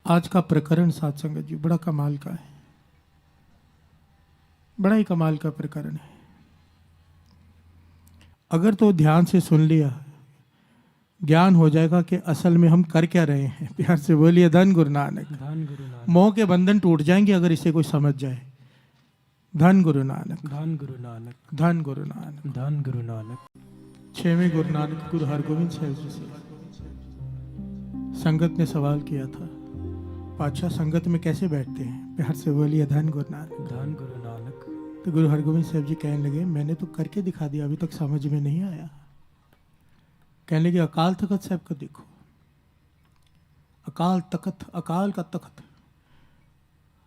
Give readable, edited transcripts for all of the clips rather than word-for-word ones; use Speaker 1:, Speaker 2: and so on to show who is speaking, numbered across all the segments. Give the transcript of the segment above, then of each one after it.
Speaker 1: आज का प्रकरण साथ संगत जी बड़ा कमाल का है, बड़ा ही कमाल का प्रकरण है। अगर तो ध्यान से सुन लिया ज्ञान हो जाएगा कि असल में हम कर क्या रहे हैं। प्यार से बोलिए धन गुरु नानक।
Speaker 2: धन गुरु नानक।
Speaker 1: मोह के बंधन टूट जाएंगे अगर इसे कोई समझ जाए। धन गुरु नानक।
Speaker 2: धन गुरु नानक।
Speaker 1: धन गुरु नानक।
Speaker 2: धन गुरु नानक।
Speaker 1: छवें गुरु नानक गुरु हरगोविंद साहब जी से संगत ने सवाल किया था, पातशाह संगत में कैसे बैठते हैं? प्यार से बोलिए धन गुरु नानक।
Speaker 2: धन गुरु नानक।
Speaker 1: तो गुरु हरगोविंद साहब जी कहने लगे, मैंने तो करके दिखा दिया, अभी तक समझ में नहीं आया। कहने लगे अकाल तखत साहब का देखो, अकाल तखत, अकाल का तखत,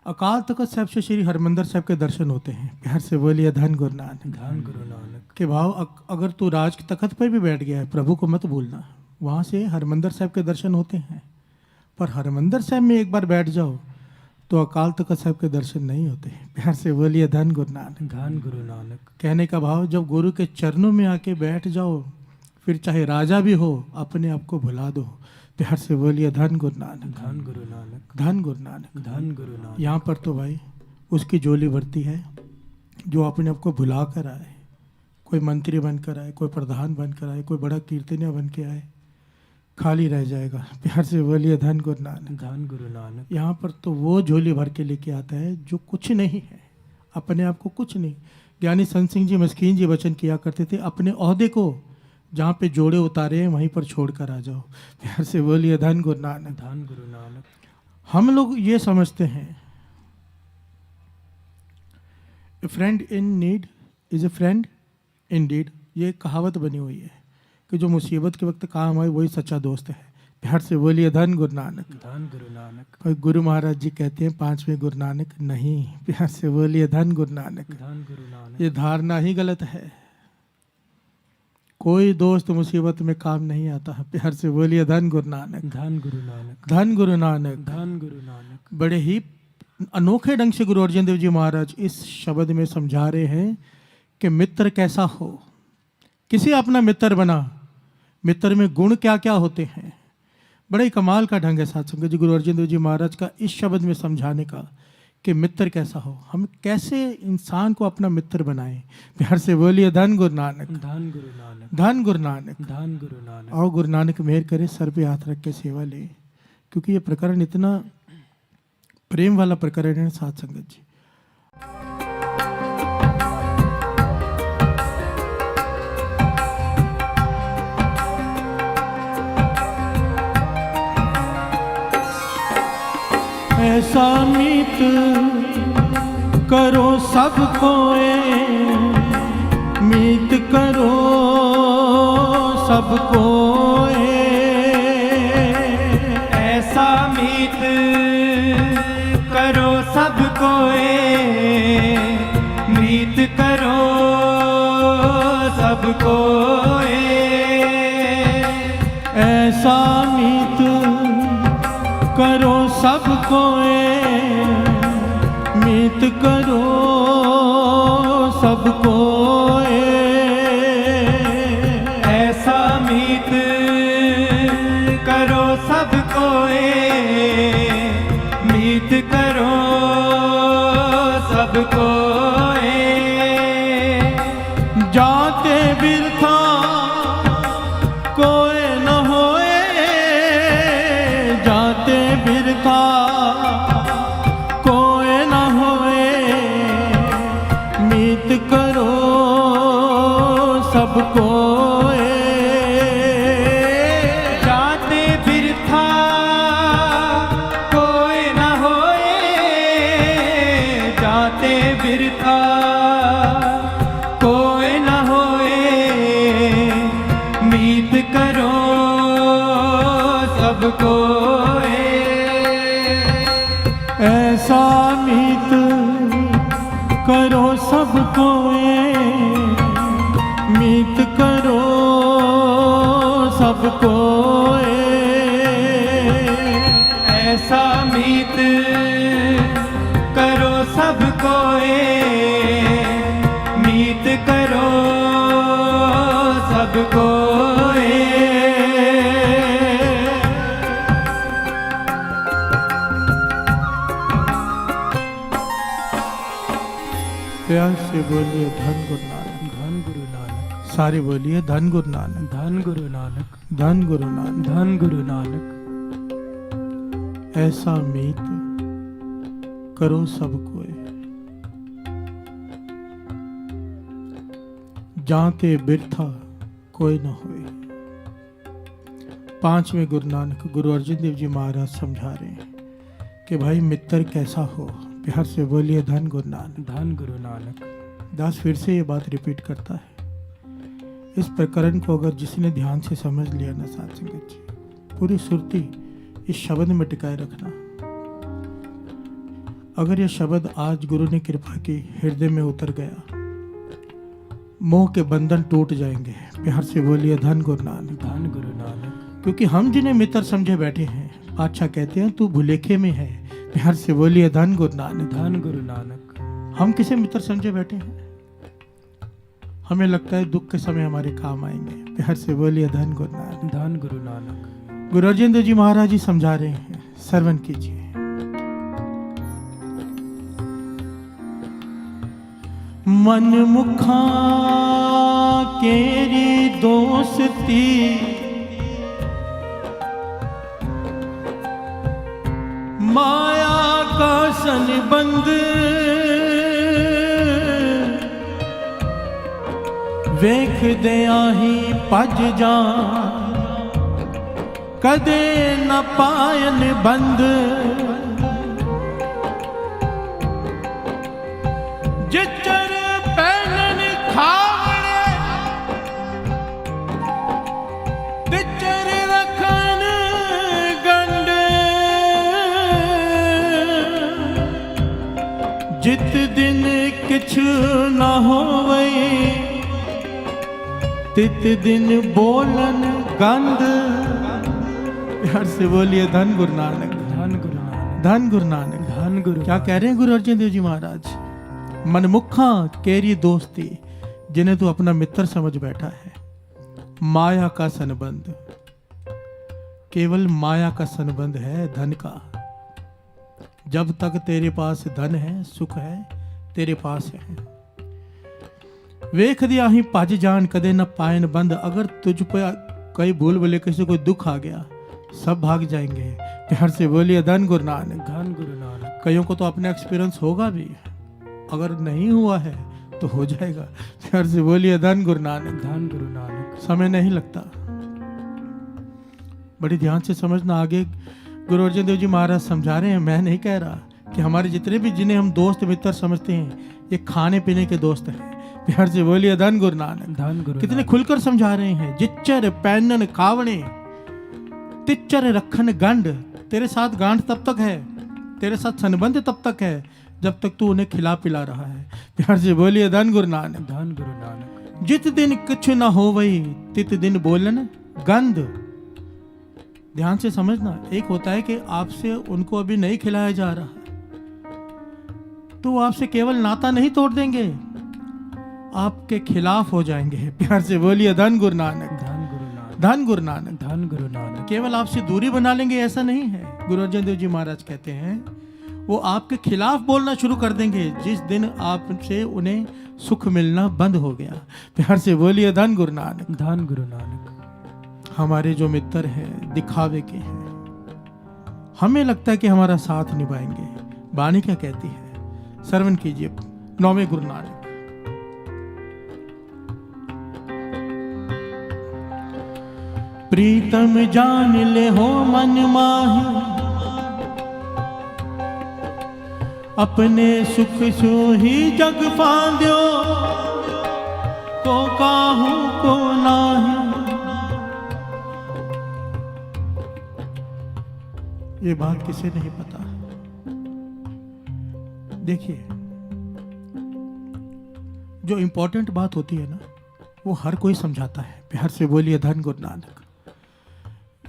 Speaker 1: अकाल तखत साहब से श्री हरमंदर साहब के दर्शन होते हैं। प्यार से बोलिए धन गुरु नानक।
Speaker 2: धन गुरु नानक।
Speaker 1: के भाव अगर तू राज के तखत पर भी बैठ गया है, प्रभु को मत भूलना, वहाँ से हरमंदर साहब के दर्शन होते हैं। पर हरमंदर साहब में एक बार बैठ जाओ तो अकाल तखत साहब के दर्शन नहीं होते। प्यार से बोलिए धन गुरु नानक।
Speaker 2: धन गुरु नानक।
Speaker 1: कहने का भाव, जब गुरु के चरणों में आके बैठ जाओ फिर चाहे राजा भी हो अपने आप को भुला दो। प्यार से बोलिए धन गुरु नानक।
Speaker 2: धन गुरु नानक।
Speaker 1: धन गुरु नानक।
Speaker 2: धन गुरु नानक।
Speaker 1: यहाँ पर तो भाई उसकी जोली बढ़ती है जो अपने आप को भुला कर आए, कोई मंत्री बनकर आए, कोई प्रधान बनकर आए, कोई बड़ा कीर्तनिया बन के आए, खाली रह जाएगा। प्यार से बोलिए धन गुरु नानक।
Speaker 2: धन गुरु नानक।
Speaker 1: यहाँ पर तो वो झोली भर के लेके आता है जो कुछ नहीं है, अपने आप को कुछ नहीं। ज्ञानी संत सिंह जी मस्कीन जी वचन किया करते थे, अपने ओहदे को जहाँ पे जोड़े उतारे हैं वहीं पर छोड़ कर आ जाओ। प्यार से बोलिए धन गुरु नानक।
Speaker 2: धन गुरु नानक।
Speaker 1: हम लोग ये समझते हैं a friend in need is a friend in deed. ये कहावत बनी हुई है कि जो मुसीबत के वक्त काम आए वही सच्चा दोस्त है। प्यार से बोलिए धन गुरु नानक।
Speaker 2: धन गुरु नानक।
Speaker 1: कोई गुरु महाराज जी कहते हैं पांचवें गुरु नानक, नहीं। प्यार से बोलिए धन गुरु नानक।
Speaker 2: धन गुरु नानक।
Speaker 1: ये धारणा ही गलत है। कोई दोस्त मुसीबत में काम नहीं आता। प्यार से बोलिए धन गुरु नानक।
Speaker 2: धन गुरु नानक।
Speaker 1: धन गुरु नानक।
Speaker 2: धन गुरु नानक।
Speaker 1: बड़े ही अनोखे ढंग से गुरु अर्जन देव जी महाराज इस शब्द में समझा रहे हैं कि मित्र कैसा हो, किसे अपना मित्र बना, मित्र में गुण क्या क्या होते हैं। बड़े ही कमाल का ढंग है साथ संगत जी गुरु अर्जन देव जी महाराज का इस शब्द में समझाने का कि मित्र कैसा हो, हम कैसे इंसान को अपना मित्र बनाएं। प्यार से बोलिए धन गुरु नानक।
Speaker 2: धन गुरु नानक।
Speaker 1: धन गुरु नानक।
Speaker 2: धन गुरु नानक।
Speaker 1: आओ गुरु नानक मेहर करे, सर पे हाथ रख के सेवा ले, क्योंकि ये प्रकरण इतना प्रेम वाला प्रकरण है साथ संगत जी। ऐसा मीत करो सबको, मीत करो सबको,
Speaker 2: ऐसा मीत करो सबको, मीत करो सबको,
Speaker 1: ऐसा मीत करो सबको, मीत करो सबको,
Speaker 2: ऐसा मीत करो सबको, मीत करो सबको,
Speaker 1: जाते बिरथा कोई न होए, जाते बिरथा कोई न होए, मीत करो सबको,
Speaker 2: जाते बिरथा कोई न होए, जाते बिरथा कोई न होए, मीत करो सबको,
Speaker 1: ऐसा मीत करो सबको, मीत करो सबको,
Speaker 2: ऐसा मीत करो सबको, मीत करो सबको,
Speaker 1: प्यार से बोलिए धन गुरु नानक।
Speaker 2: धन गुरु नानक।
Speaker 1: सारे बोलिए धन गुरु नानक।
Speaker 2: धन गुरु नानक।
Speaker 1: धन गुरु नानक।
Speaker 2: धन गुरु नानक।
Speaker 1: ऐसा मीत करो सब कोय, जाते बिरथा कोई न होए। पांचवें गुरु नानक गुरु अर्जन देव जी महाराज समझा रहे हैं कि भाई मित्र कैसा हो। प्यार से बोलिए धन गुरु नानक।
Speaker 2: धन गुरु नानक।
Speaker 1: दास फिर से ये बात रिपीट करता है। इस प्रकरण को अगर जिसने ध्यान से समझ लिया ना साथ संगत जी, पूरी सुरती इस शब्द में टिकाए रखना। अगर यह शब्द आज गुरु ने कृपा की हृदय में उतर गया, मोह के बंधन टूट जाएंगे। प्यार से बोलिए धन गुरु नानक।
Speaker 2: धन गुरु नानक।
Speaker 1: क्योंकि हम जिन्हें मित्र समझे बैठे हैं, बादशाह कहते हैं तू भुलेखे में है। प्यार से बोलिए धन गुरु नानक।
Speaker 2: धन गुरु नानक।
Speaker 1: हम किसे मित्र समझे बैठे हैं? हमें लगता है दुख के समय हमारे काम आएंगे। प्यार से बोलिए धन गुरु नानक।
Speaker 2: धन गुरु नानक।
Speaker 1: गुरु अर्जन देव जी महाराज जी समझा रहे हैं, श्रवण कीजिए। मन मुखा केरी दोस्ती, माया का संबंध, वेख दया ही पज जा, कदे न पायन बंद। जिचर पैनन खावणे, तिचर रखन गंड। जित दिन किछ न होवे, तित दिन बोलन गंध। प्यार से बोलिए धन गुरु नानक।
Speaker 2: धन गुरु नानक।
Speaker 1: धन गुरु नानक।
Speaker 2: धन गुरु।
Speaker 1: क्या कह रहे हैं गुरु अर्जन देव जी महाराज? मनमुखा केरी दोस्ती, जिन्हें तू अपना मित्र समझ बैठा है, माया का संबंध, केवल माया का संबंध है, धन का। जब तक तेरे पास धन है, सुख है, तेरे पास है। वेख दिया ही पज जान, कदे न पायन बंद। अगर तुझ पे कोई भूल बोले, किसी कोई दुख आ गया, सब भाग जाएंगे। प्यार से बोलिए धन गुरु नानक।
Speaker 2: धन गुरु नानक।
Speaker 1: कईयों को तो अपने एक्सपीरियंस होगा भी, अगर नहीं हुआ है तो हो जाएगा। प्यार से बोलिए धन गुरु नानक।
Speaker 2: धन गुरु नानक।
Speaker 1: समय नहीं लगता, बड़ी ध्यान से समझना। आगे गुरु अर्जन देव जी महाराज समझा रहे हैं। मैं नहीं कह रहा कि हमारे जितने भी जिन्हें हम दोस्त मित्र समझते हैं, ये खाने पीने के दोस्त हैं। प्यार से बोलिए धन गुरु नानक।
Speaker 2: धन गुरु।
Speaker 1: कितने खुलकर समझा रहे हैं। जिच्चर पैनन कावणे, तिच्चर रखन गंड। तेरे साथ गांठ तब तक है, तेरे साथ संबंध तब तक है, जब तक तू उन्हें खिला पिला रहा है। प्यार से बोलिए धन गुरु नानक।
Speaker 2: धन गुरु नानक।
Speaker 1: जित दिन कुछ न हो वही, तित दिन बोलन गंध। ध्यान से समझना। एक होता है कि आपसे उनको अभी नहीं खिलाया जा रहा, तो आपसे केवल नाता नहीं तोड़ देंगे, आपके खिलाफ हो जाएंगे। प्यार से बोलिए धन गुरु नानक।
Speaker 2: धन गुरु नानक।
Speaker 1: धन गुरु नानक।
Speaker 2: धन गुरु नानक।
Speaker 1: केवल आपसे दूरी बना लेंगे ऐसा नहीं है। गुरु अर्जन देव जी महाराज कहते हैं वो आपके खिलाफ बोलना शुरू कर देंगे जिस दिन आपसे उन्हें सुख मिलना बंद हो गया। प्यार से बोलिए धन गुरु नानक।
Speaker 2: धन गुरु नानक।
Speaker 1: हमारे जो मित्र हैं दिखावे के हैं, हमें लगता है कि हमारा साथ निभाएंगे। वाणी क्या कहती है? श्रवण कीजिए। नौवें गुरु नानक। प्रीतम जान ले हो मन माही, अपने सुख सो ही जग फांद्यो, को काहू को नाही। ये बात किसे नहीं पता। देखिए, जो इंपॉर्टेंट बात होती है ना, वो हर कोई समझाता है। प्यार से बोलिए धन गुरु नानक।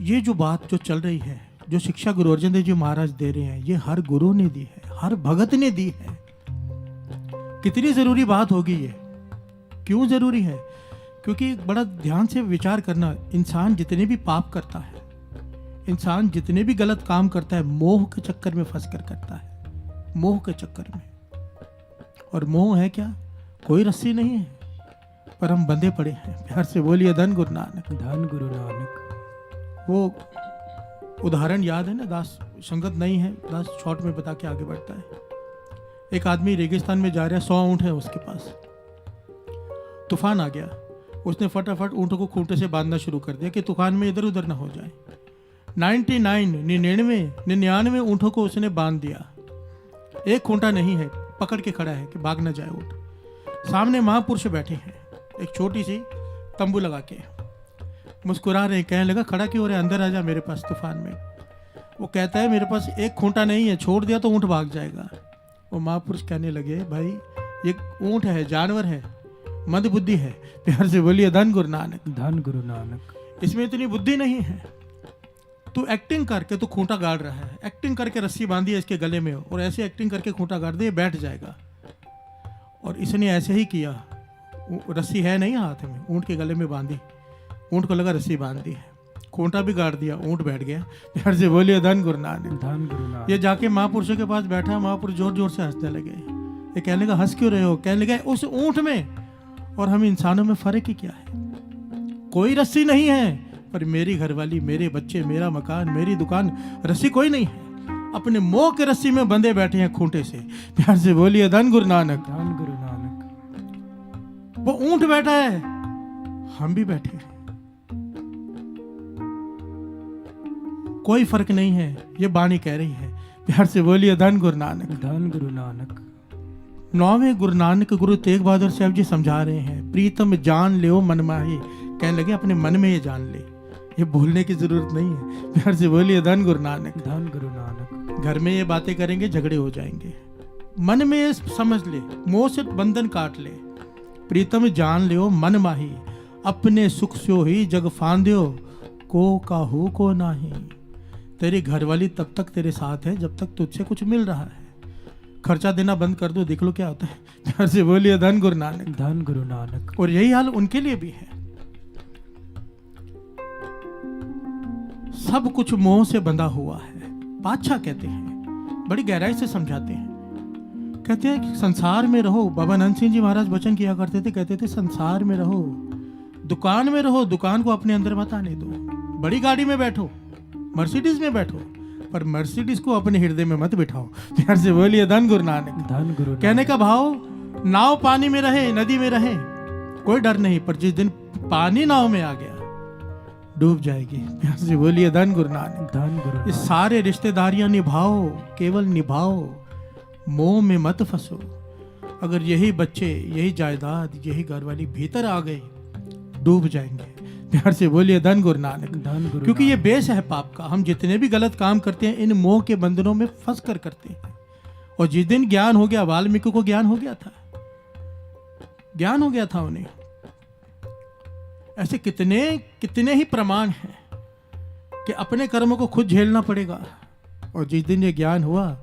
Speaker 1: ये जो बात जो चल रही है, जो शिक्षा गुरु अर्जन देव जी महाराज दे रहे हैं, ये हर गुरु ने दी है, हर भगत ने दी है। कितनी जरूरी बात होगी ये? क्यों जरूरी है? क्योंकि बड़ा ध्यान से विचार करना। इंसान जितने भी पाप करता है, इंसान जितने भी गलत काम करता है, मोह के चक्कर में फंस कर करता है, मोह के चक्कर में। और मोह है क्या? कोई रस्सी नहीं है, पर हम बंधे पड़े हैं। प्यार से बोलिए धन गुरु नानक।
Speaker 2: धन गुरु नानक।
Speaker 1: वो उदाहरण याद है ना, दास संगत नहीं है, दास शॉर्ट में बता के आगे बढ़ता है। एक आदमी रेगिस्तान में जा रहा है, 100 ऊँट है उसके पास। तूफान आ गया, उसने फटाफट ऊँटों को खूंटे से बांधना शुरू कर दिया कि तूफान में इधर उधर ना हो जाए। 99 ऊँटों को उसने बांध दिया। एक खूंटा नहीं है, पकड़ के खड़ा है कि भाग ना जाए ऊँट। सामने महापुरुष बैठे हैं, एक छोटी सी तंबू लगा के मुस्कुरा रहे हैं। कहने लगा, खड़ा क्यों हो रहे, अंदर आ जा मेरे पास तूफान में। वो कहता है, मेरे पास एक खूंटा नहीं है, छोड़ दिया तो ऊँट भाग जाएगा। वो महापुरुष कहने लगे, भाई ये ऊँट है, जानवर है, मंद बुद्धि है। प्यार से बोलिए धन गुरु नानक।
Speaker 2: धन गुरु नानक।
Speaker 1: इसमें इतनी बुद्धि नहीं है। तू एक्टिंग करके तू खूंटा गाड़ रहा है, एक्टिंग करके रस्सी बांधी है इसके गले में, और ऐसे एक्टिंग करके खूंटा गाड़ दे, बैठ जाएगा। और इसने ऐसे ही किया, रस्सी है नहीं हाथ में, ऊँट के गले में बांधी, ऊँट को लगा रस्सी बांध दी है, खूंटा भी गाड़ दिया, ऊँट बैठ गया। प्यार से बोलिए धन गुरु नानक।
Speaker 2: धन गुरु नानक।
Speaker 1: ये जाके महापुरुषों के पास बैठा, महापुरुष जोर जोर से हंसने लगे। ये कहने लगा, हंस क्यों रहे हो? कहने लगे, उस ऊँट में और हम इंसानों में फर्क ही क्या है? कोई रस्सी नहीं है, पर मेरी घरवाली, मेरे बच्चे, मेरा मकान, मेरी दुकान, रस्सी कोई नहीं है। अपने मोह के रस्सी में बंधे बैठे हैं खूंटे से। प्यार से बोलिए धन गुरु नानक।
Speaker 2: धन गुरु नानक।
Speaker 1: वो ऊंट बैठा है, हम भी बैठे हैं, कोई फर्क नहीं है। ये बाणी कह रही है। प्यार से बोलिए धन गुरु नानक।
Speaker 2: धन गुरु नानक।
Speaker 1: 9वें गुरु नानक गुरु तेग बहादुर साहब जी समझा रहे हैं, प्रीतम जान ले मन माही। कहने लगे, अपने मन में ये जान ले, ये भूलने की जरूरत नहीं है। प्यार से बोलिए धन गुरु नानक।
Speaker 2: धन गुरु नानक।
Speaker 1: घर में ये बातें करेंगे, झगड़े हो जाएंगे। मन में ये समझ ले, मोह से बंधन काट ले। प्रीतम जान लियो मन माही, अपने सुख स्यो ही जग फांद्यो, को काहू को नाही। तेरी घरवाली तब तक तेरे साथ है जब तक तुझसे कुछ मिल रहा है। खर्चा देना बंद कर दो, देख लो क्या होता है। प्यार से बोलिए धन गुरु नानक।
Speaker 2: धन गुरु नानक।
Speaker 1: और यही हाल उनके लिए भी है। सब कुछ मोह से बंधा हुआ है। बादशाह कहते हैं, बड़ी गहराई से समझाते हैं, कहते हैं कि संसार में रहो। बाबा नंद सिंह जी महाराज वचन किया करते थे, कहते थे संसार में रहो, दुकान में रहो, दुकान को अपने अंदर मत आने दो। बड़ी गाड़ी में बैठो, मर्सिडीज में बैठो, पर मर्सिडीज को अपने हृदय में मत बिठाओ। प्यार से बोलिए धन गुरु नानक।
Speaker 2: धन गुरु नानक।
Speaker 1: कहने का भाव, नाव पानी में रहे, नदी में रहे, कोई डर नहीं, पर जिस दिन पानी नाव में आ गया, डूब जाएगी। प्यार से बोलिए धन गुरु नानक।
Speaker 2: धन गुरु
Speaker 1: ये
Speaker 2: नानक।
Speaker 1: सारे रिश्तेदारियां निभाओ, केवल निभाओ, मोह में मत फंसो। अगर यही बच्चे, यही जायदाद, यही घरवाली भीतर आ गए, डूब जाएंगे। प्यार से बोलिए धन गुरु नानक।
Speaker 2: धन गुरु
Speaker 1: क्योंकि ये बेस है पाप का। हम जितने भी गलत काम करते हैं, इन मोह के बंधनों में फंस कर करते हैं। और जिस दिन ज्ञान हो गया, वाल्मीकि को ज्ञान हो गया था, ज्ञान हो गया था उन्हें। ऐसे कितने कितने ही प्रमाण हैं कि अपने कर्मों को खुद झेलना पड़ेगा। और जिस दिन ये ज्ञान हुआ,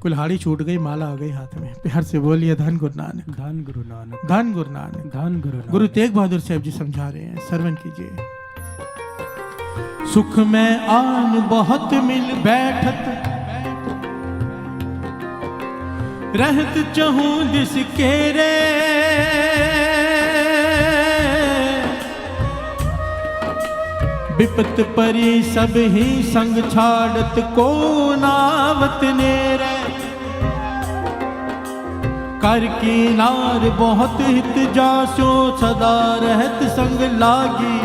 Speaker 1: कुल्हाड़ी छूट गई, माला आ गई हाथ में। प्यार से बोलिए धन गुरु नानक।
Speaker 2: धन गुरु नानक।
Speaker 1: धन गुरु नानक।
Speaker 2: धन गुरु नानक।
Speaker 1: गुरु तेग बहादुर साहब जी समझा रहे हैं, श्रवण कीजिए। सुख में आन बहुत मिल बैठत, रहत चहूं दिस केरे। विपत परी सब ही संग छाड़त, को नावत नेरे। कर की नार बहुत हित जासो, सदा रहत संग लागी।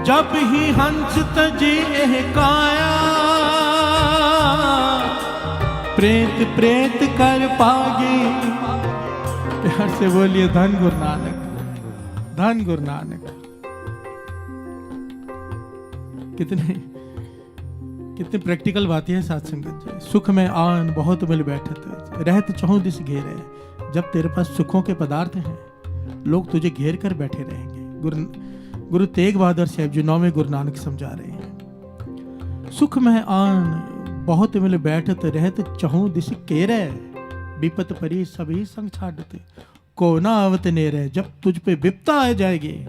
Speaker 1: जब ही हंस तजी एह काया, प्रेत प्रेत कर पागी। प्यार से बोलिए धन गुरु नानक। धन गुरु नानक। कितने कितने प्रैक्टिकल बातें हैं साथ संगत जी। सुख में आन बहुत मिल बैठत, रहत चहूं दिस घेरे। जब तेरे पास सुखों के पदार्थ हैं, लोग तुझे घेर कर बैठे रहेंगे। गुरु तेग बहादुर साहब जी 9वें गुरु नानक समझा रहे हैं। सुख में आन बहुत मिल बैठत, रहत चहूं दिस केरे। विपत परी सभी संग छाड़त, को ना आवत नेरे। जब तुझ पे विपता आ जाएगी,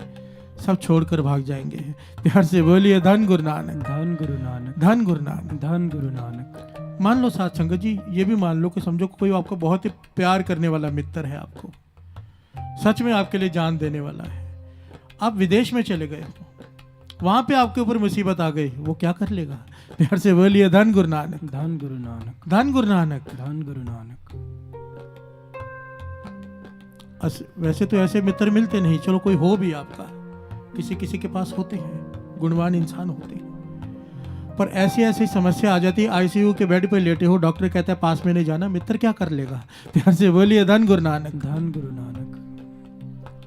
Speaker 1: सब छोड़कर भाग जाएंगे। प्यार से बोलिए धन गुरु नानक।
Speaker 2: धन गुरु नानक।
Speaker 1: धन गुरु नानक।
Speaker 2: धन गुरु नानक।
Speaker 1: मान लो साथ संगत जी, ये भी मान लो कि समझो कोई आपको बहुत ही प्यार करने वाला मित्र है, आपको सच में आपके लिए जान देने वाला है। आप विदेश में चले गए हो, वहां पे आपके ऊपर मुसीबत आ गई, वो क्या कर लेगा? प्यार से बोलिए धन गुरु नानक,
Speaker 2: धन गुरु नानक,
Speaker 1: धन गुरु नानक।
Speaker 2: धन गुरु नानक।
Speaker 1: वैसे तो ऐसे मित्र मिलते नहीं, चलो कोई हो भी आपका, किसी किसी के पास होते हैं, गुणवान इंसान होते हैं, पर ऐसी ऐसी समस्या आ जाती है, आईसीयू के बेड पे लेटे हो, डॉक्टर कहता है पास में नहीं जाना, मित्र क्या कर लेगा? प्यार से बोलिए धन गुरु नानक,
Speaker 2: धन गुरु नानक।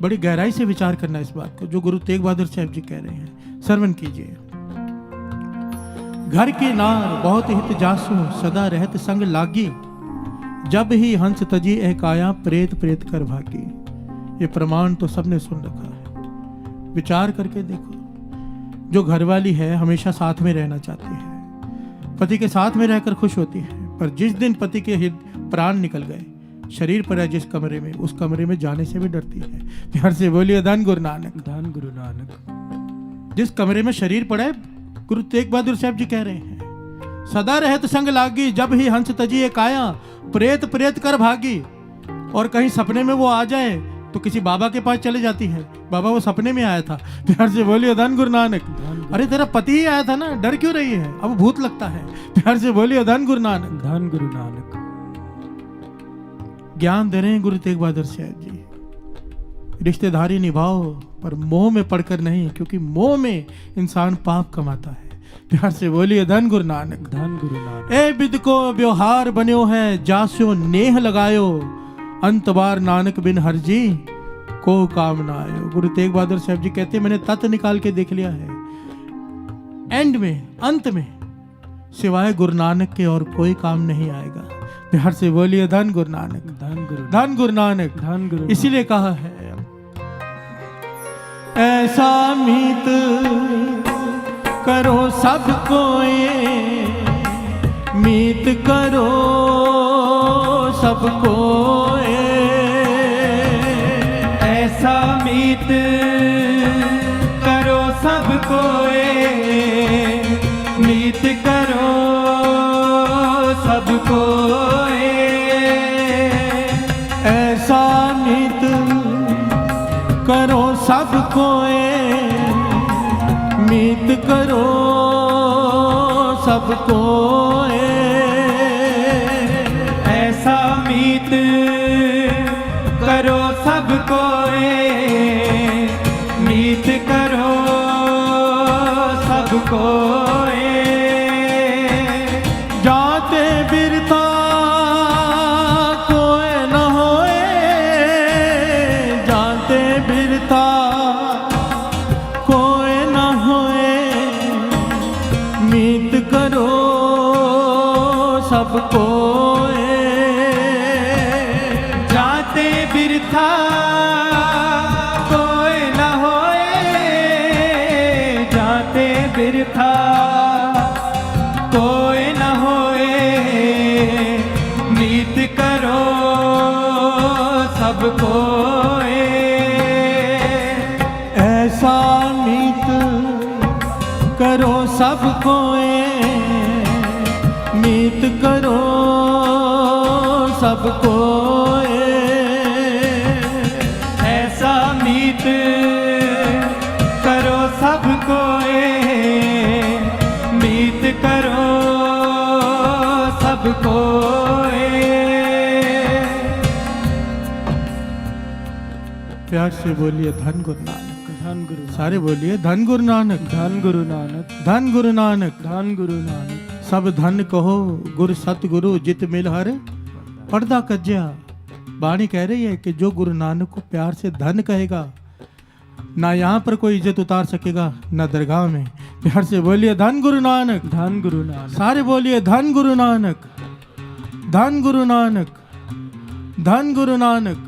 Speaker 1: बड़ी गहराई से विचार करना इस बात को, जो गुरु तेग बहादुर साहब जी कह रहे हैं, श्रवण कीजिए। घर की नार बहुत हित जासु, सदा रहत संग लागी, जब ही हंस तजी एक काया, प्रेत प्रेत कर भागी। ये प्रमाण तो सबने सुन रखा है, विचार करके देखो। जो घरवाली है हमेशा साथ में रहना चाहती है, पति के साथ में रहकर खुश होती है, पर जिस दिन पति के प्राण निकल गए, शरीर पर है जिस कमरे में, उस कमरे में जाने से भी डरती है। प्यार से बोलिए धन गुरु नानक,
Speaker 2: धन गुरु नानक।
Speaker 1: जिस कमरे में शरीर पड़ा है, गुरु तेग बहादुर साहब जी कह रहे हैं, सदा रहत संग लागी, जब ही हंस तजी काया, प्रेत प्रेत कर भागी। और कहीं सपने में वो आ जाए तो किसी बाबा के पास चले जाती है, बाबा वो सपने में आया था। प्यार से बोलिए धन गुरु नानक। अरे तेरा पति ही आया था ना, डर क्यों रही है? अब भूत लगता है। प्यार से बोलिए धन गुरु नानक,
Speaker 2: धन गुरु नानक।
Speaker 1: ज्ञान दे रहे हैं गुरु तेग बहादुर साहब जी, रिश्तेदारी निभाओ पर मोह में पड़कर नहीं, क्योंकि मोह में इंसान पाप कमाता है। प्यार से बोलिए धन गुरु नानक,
Speaker 2: धन गुरु नानक।
Speaker 1: ए बिद को व्यवहार बन्यो है, जास्यो नेह लगायो, अंत बार नानक बिन हर जी को काम ना आयो। गुरु तेग बहादुर साहब जी कहते हैं, मैंने तत्व निकाल के देख लिया है, एंड में, अंत में सिवाय गुरु नानक के और कोई काम नहीं आएगा। प्यार से बोलिए धन गुरु नानक,
Speaker 2: धन गुरु,
Speaker 1: धन गुरु नानक।
Speaker 2: धन गुरु।
Speaker 1: इसीलिए कहा है, ऐसा मीत करो सबको, मीत करो सबको,
Speaker 2: ऐसा मीत करो सबको, मीत करो सबको,
Speaker 1: ऐसा मीत करो सबको, मीत करो सबको,
Speaker 2: ऐसा मीत करो सबको, मीत करो सबको,
Speaker 1: जाते बिरता कोई न होए, जाते बिरता कोई न होए, मीत करो सबको,
Speaker 2: जाते बिरथा कोई न होए, जाते बिरथा कोई न होए, मीत करो सबको,
Speaker 1: ऐसा मीत करो सबको, मीत करो सबको,
Speaker 2: ऐसा मीत करो सबको, मीत करो सबको,
Speaker 1: प्यार से बोलिए धन गुरु नानक,
Speaker 2: धन गुरु,
Speaker 1: सारे बोलिए धन गुरु नानक,
Speaker 2: धन गुरु नानक,
Speaker 1: धन गुरु नानक।
Speaker 2: धन गुरु नानक।
Speaker 1: सब धन कहो गुरु सतगुरु, जित मिल हर पर्दा कज्या। बाणी कह रही है कि जो गुरु नानक को प्यार से धन कहेगा, ना यहाँ पर कोई इज्जत उतार सकेगा, ना दरगाह में। प्यार से बोलिए धन गुरु नानक,
Speaker 2: धन गुरु नानक।
Speaker 1: सारे बोलिए धन गुरु नानक, धन गुरु नानक, धन गुरु नानक,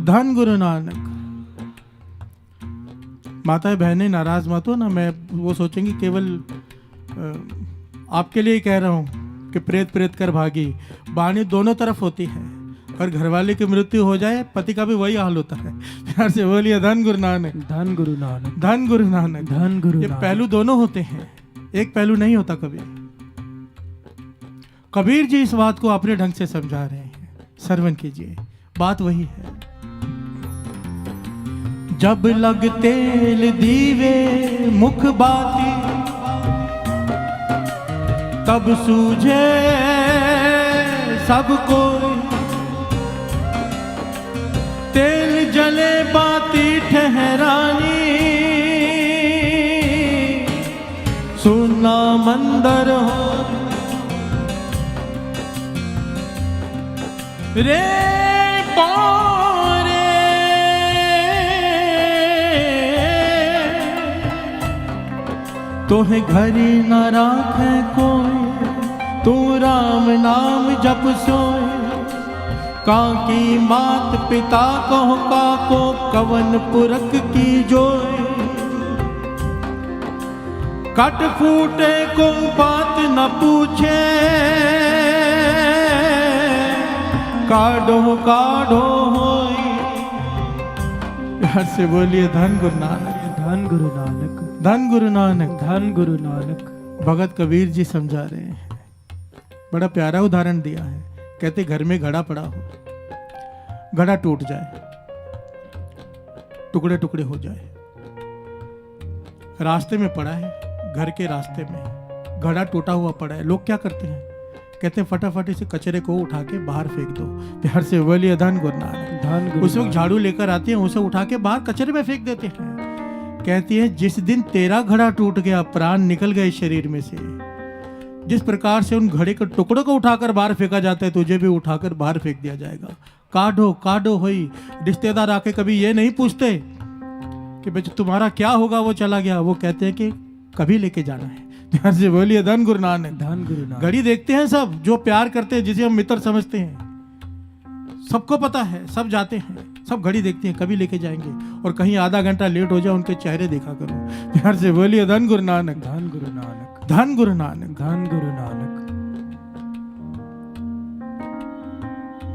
Speaker 1: धन गुरु नानक। माताएं बहनें नाराज मत हो ना, मैं वो सोचेंगी केवल आपके लिए ही कह रहा हूँ कि प्रेत प्रेत कर भागी। बाणी दोनों तरफ होती है, और घरवाले की मृत्यु हो जाए पति का भी वही हाल होता है। प्यार से बोलिए धन गुरु नानक,
Speaker 2: धन गुरु नानक,
Speaker 1: धन गुरु नानक,
Speaker 2: धन गुरु
Speaker 1: ये
Speaker 2: नानक।
Speaker 1: पहलू दोनों होते हैं, एक पहलू नहीं होता कभी। कबीर जी इस बात को अपने ढंग से समझा रहे हैं, श्रवण कीजिए। बात वही है, जब लग तेल दीवे मुख बाती, तब सूझे सबको, तेल जले बाती ठहरानी, सुना मंदर हो रे पौरे, तोहे घरी न राखे कोई, तू राम नाम जप सोए, काकी मात पिता कहो काको, कवन पुरख की जोए, कट फूटे को बात न पूछे, काढ़ो काढ़ो होई। प्यार से बोलिए धन गुरु नानक,
Speaker 2: धन गुरु नानक,
Speaker 1: धन गुरु नानक,
Speaker 2: धन गुरु नानक।
Speaker 1: भगत कबीर जी समझा रहे हैं, बड़ा प्यारा उदाहरण दिया है। कहते घर में घड़ा पड़ा हो, घड़ा टूट जाए, टुकड़े टुकड़े हो जाए, रास्ते में पड़ा है, घर के रास्ते में घड़ा टूटा हुआ पड़ा है, लोग क्या करते हैं? कहते हैं फटाफट इसे कचरे को उठा के बाहर फेंक दो। प्यार से बोलिए धन गुरु नानक,
Speaker 2: धन गुरु
Speaker 1: उस वक्त झाड़ू लेकर आते हैं, उसे उठा के बाहर कचरे में फेंक देते हैं। कहती है जिस दिन तेरा घड़ा टूट गया, प्राण निकल गए शरीर में से, जिस प्रकार से उन घड़े के टुकड़ों को उठाकर बाहर फेंका जाता है, तुझे भी उठाकर बाहर फेंक दिया जाएगा। काढ़ो काढ़ो होई। रिश्तेदार आके कभी ये नहीं पूछते कि बच्चे तुम्हारा क्या होगा, वो चला गया, वो कहते हैं कि कभी लेके जाना है। प्यार से बोलिए धन गुरु नानक,
Speaker 2: धन गुरु नानक।
Speaker 1: घड़ी देखते हैं सब, जो प्यार करते हैं, जिसे हम मित्र समझते हैं, सबको पता है, सब जाते हैं, सब घड़ी देखते हैं कभी लेके जाएंगे, और कहीं आधा घंटा लेट हो जाए उनके चेहरे देखा करो। प्यार से बोलिए धन गुरु नानक,
Speaker 2: धन गुरु नानक,
Speaker 1: धन गुरु नानक,
Speaker 2: धन गुरु नानक।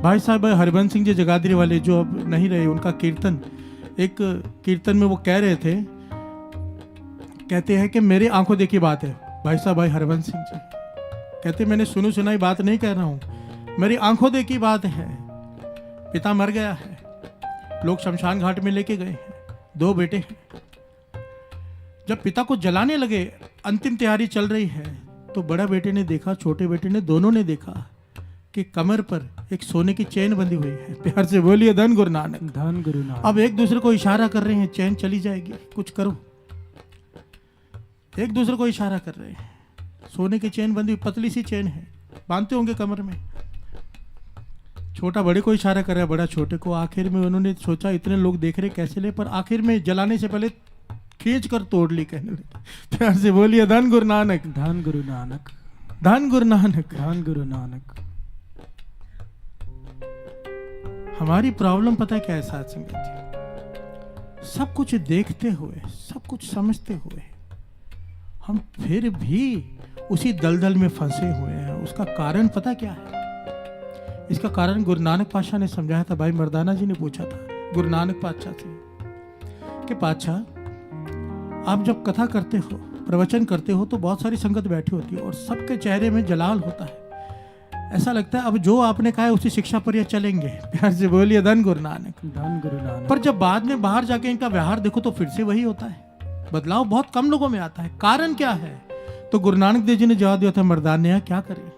Speaker 1: भाई साहब हरबंस सिंह जी जगाधरी वाले जो अब नहीं रहे, उनका कीर्तन, एक कीर्तन में वो कह रहे थे, कहते हैं कि मेरी आंखों देखी बात है। भाई साहब भाई हरबंस सिंह जी कहते मैंने सुनी सुनाई बात नहीं कह रहा हूं, मेरी आंखों देखी बात है। पिता मर गया है, लोग शमशान घाट में लेके गए हैं, 2 बेटे हैं। जब पिता को जलाने लगे, अंतिम तैयारी चल रही है, तो बड़ा बेटे ने देखा, छोटे बेटे ने, दोनों ने देखा कि कमर पर एक सोने की चेन बंधी हुई है। प्यार से बोलिए धन गुरु नानक,
Speaker 2: धन गुरु नानक।
Speaker 1: अब एक दूसरे को इशारा कर रहे हैं, चैन चली जाएगी, कुछ करो। एक दूसरे को इशारा कर रहे हैं, सोने की चेन बंधी, पतली सी चेन है, बांधते होंगे कमर में। छोटा बड़े को इशारा कर रहा है, बड़ा छोटे को। आखिर में उन्होंने सोचा इतने लोग देख रहे कैसे ले, पर आखिर में जलाने से पहले खींच कर तोड़ ली, कहने लगे। प्यार से बोलिए धन गुरु नानक,
Speaker 2: धन गुरु नानक,
Speaker 1: धन गुरु नानक,
Speaker 2: धन गुरु नानक।
Speaker 1: हमारी प्रॉब्लम पता है क्या है साथ संगत जी? सब कुछ देखते हुए, सब कुछ समझते हुए, हम फिर भी उसी दलदल में फंसे हुए हैं। उसका कारण पता क्या है? इसका कारण गुरु नानक पातशाह ने समझाया था। भाई मर्दाना जी ने पूछा था गुरु नानक पातशाह से कि पातशाह आप जब कथा करते हो, प्रवचन करते हो, तो बहुत सारी संगत बैठी होती है और सबके चेहरे में जलाल होता है। ऐसा लगता है अब जो आपने कहा है उसी शिक्षा पर ये चलेंगे। प्यार से बोलिए धन गुरु नानक,
Speaker 2: धन गुरु नानक।
Speaker 1: पर जब बाद में बाहर जाके इनका व्यवहार देखो तो फिर से वही होता है। बदलाव बहुत कम लोगों में आता है। कारण क्या है? तो गुरु नानक देव जी ने जवाब दिया था, मर्दाने क्या करें,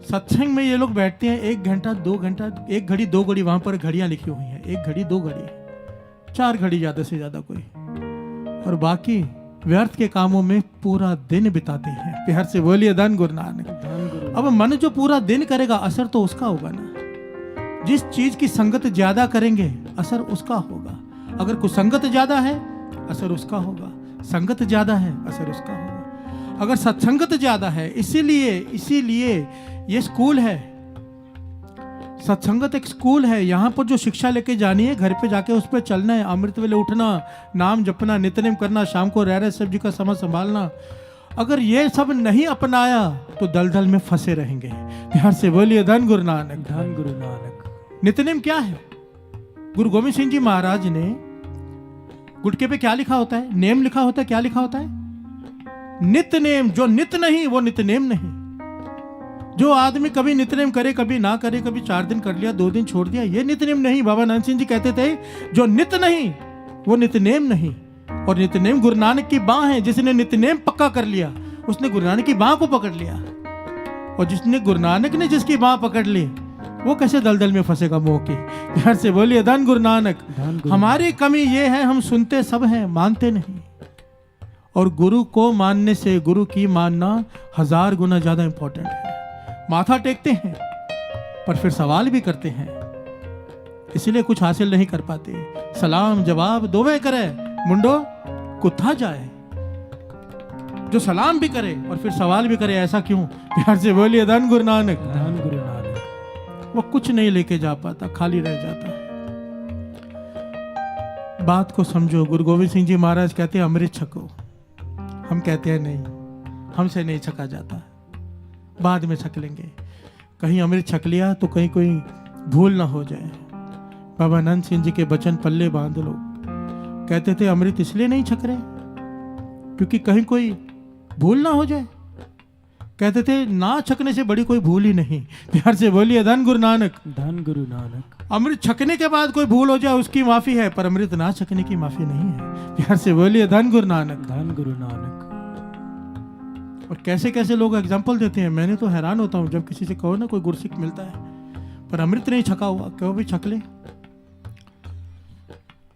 Speaker 1: सत्संग में ये लोग बैठते हैं 1 घंटा 2 घंटा, 1 घड़ी 2 घड़ी, वहां पर घड़ियां लिखी हुई हैं, 1 घड़ी 2 घड़ी 4 घड़ी ज्यादा से ज्यादा कोई, और बाकी व्यर्थ के कामों में पूरा दिन बिताते हैं। प्यार से बोलिए धन गुरु नानक,
Speaker 2: धन गुरु।
Speaker 1: अब मन जो पूरा दिन करेगा असर तो उसका होगा ना। जिस चीज की संगत ज्यादा करेंगे असर उसका होगा। अगर कुसंगत ज्यादा है असर उसका होगा, संगत ज्यादा है असर उसका होगा। अगर सत्संगत ज्यादा है, इसीलिए ये स्कूल है, सत्संगत एक स्कूल है। यहाँ पर जो शिक्षा लेके जानी है, घर पे जाके उस पर चलना है। अमृत वेले उठना, नाम जपना, नित्यनेम करना, शाम को रह सब जी का समय संभालना। अगर ये सब नहीं अपनाया तो दलदल में फंसे रहेंगे। प्यार से बोलिए धन गुरु नानक,
Speaker 2: धन गुरु नानक।
Speaker 1: नित्यनेम क्या है? गुरु गोविंद सिंह जी महाराज ने गुटके पे क्या लिखा होता है? नेम लिखा होता है। क्या लिखा होता है? नित्य नेम। जो नित्य नहीं वो नित्य नेम नहीं। जो आदमी कभी नित्यनेम करे कभी ना करे, कभी 4 दिन कर लिया 2 दिन छोड़ दिया, ये नित्यनेम नहीं। बाबा नानक सिंह जी कहते थे जो नित्य नहीं वो नित्यनेम नहीं। और नित्यनेम गुरु नानक की बाह है। जिसने नित्यनेम पक्का कर लिया उसने गुरु नानक की बाह को पकड़ लिया, और जिसने गुरु नानक ने जिसकी बाह पकड़ ली वो कैसे दलदल में फंसेगा मोह की। प्यार से बोलिए धन गुरु नानक। हमारी कमी ये है हम सुनते सब हैं मानते नहीं, और गुरु को मानने से गुरु की मानना 1000 गुना ज्यादा इंपॉर्टेंट है। माथा टेकते हैं पर फिर सवाल भी करते हैं, इसलिए कुछ हासिल नहीं कर पाते। सलाम जवाब दोवे करे मुंडो कुत्था जाए। जो सलाम भी करे और फिर सवाल भी करे, ऐसा क्यों? प्यार से बोलिए धन गुरु नानक।
Speaker 2: धन गुरु नानक।
Speaker 1: वो कुछ नहीं लेके जा पाता, खाली रह जाता है। बात को समझो। गुरु गोविंद सिंह जी महाराज कहते हैं अमृत छको, हम कहते हैं नहीं, हमसे नहीं छका जाता, बाद में छक लेंगे। कहीं अमृत छक लिया तो कहीं कोई भूल ना हो जाए। बाबा नंद सिंह जी के वचन पल्ले बांध लो। कहते थे अमृत इसलिए नहीं छक रहे क्योंकि कहीं कोई भूल ना हो जाए। कहते थे ना छकने से बड़ी कोई भूल ही नहीं। प्यार से बोलिए धन गुरु नानक।
Speaker 2: धन गुरु नानक।
Speaker 1: अमृत छकने के बाद कोई भूल हो जाए उसकी माफी है, पर अमृत ना छकने की माफी नहीं है। प्यार से बोलिए धन गुरु नानक।
Speaker 2: धन गुरु नानक।
Speaker 1: और कैसे कैसे लोग एग्जाम्पल देते हैं, मैंने तो हैरान होता हूं जब किसी से कहो ना कोई गुरसिक मिलता है पर अमृत नहीं छका हुआ, कहो भी छक ले।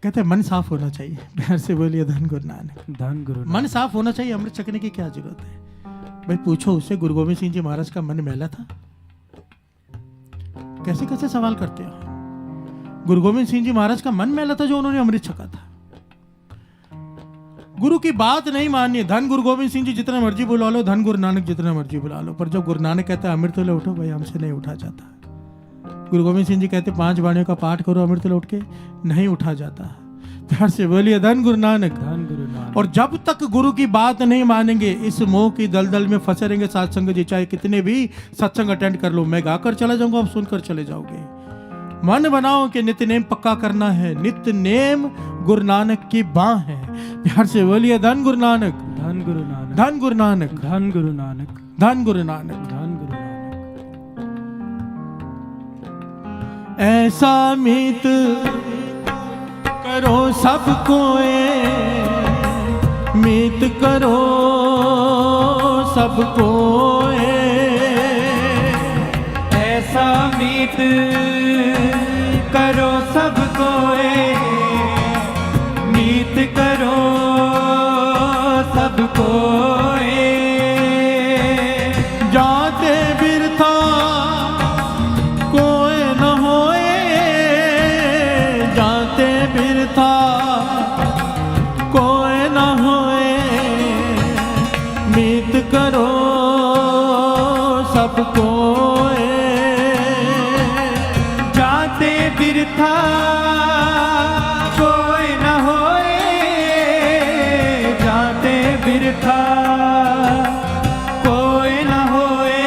Speaker 1: कहते हैं मन साफ होना चाहिए। प्यार से बोलिए धन गुरु नानक।
Speaker 2: धन गुरु
Speaker 1: मन साफ होना चाहिए, अमृत छकने की क्या जरूरत है? भाई पूछो उससे, गुरु गोविंद सिंह जी महाराज का मन मैला था? कैसे कैसे सवाल करते हो। गुरु गोविंद सिंह जी महाराज का मन मैला था जो उन्होंने अमृत छका था। गुरु की बात नहीं माननी। धन गुरु गोविंद सिंह जी जितना मर्जी बुला लो, धन गुरु नानक जितना मर्जी बुला लो, पर जब गुरु नानक कहता है अमृत ले उठो, भाई हमसे नहीं उठा जाता। गुरु गोविंद सिंह जी कहते 5 वाणियों का पाठ करो, अमृत ले उठ के नहीं उठा जाता। प्यार से बोलिए धन गुरु नानक।
Speaker 2: धन गुरु नानक।
Speaker 1: और जब तक गुरु की बात नहीं मानेंगे इस मोह की दलदल में फंसे रहेंगे। सत्संग जी चाहे कितने भी सत्संग अटेंड कर लो, मैं गाकर चला जाऊंगा, आप सुनकर चले जाओगे। मन बनाओ कि नित्य नेम पक्का करना है। नित्य नेम गुरु नानक की बाह है। प्यार से बोलिए धन गुरु नानक।
Speaker 2: धन गुरु नानक।
Speaker 1: धन गुरु नानक।
Speaker 2: धन गुरु नानक।
Speaker 1: धन गुरु नानक।
Speaker 2: धन गुरु नानक।
Speaker 1: ऐसा मित करो सबको, मित करो सबको,
Speaker 2: ऐसा मीत करो सबको, मीत करो सबको,
Speaker 1: जाते बिरथा कोई न होए, जाते बिरथा कोई न होए, मीत करो सबको,
Speaker 2: जाते बिरथा कोई न होए, जाते बिरथा कोई न होए,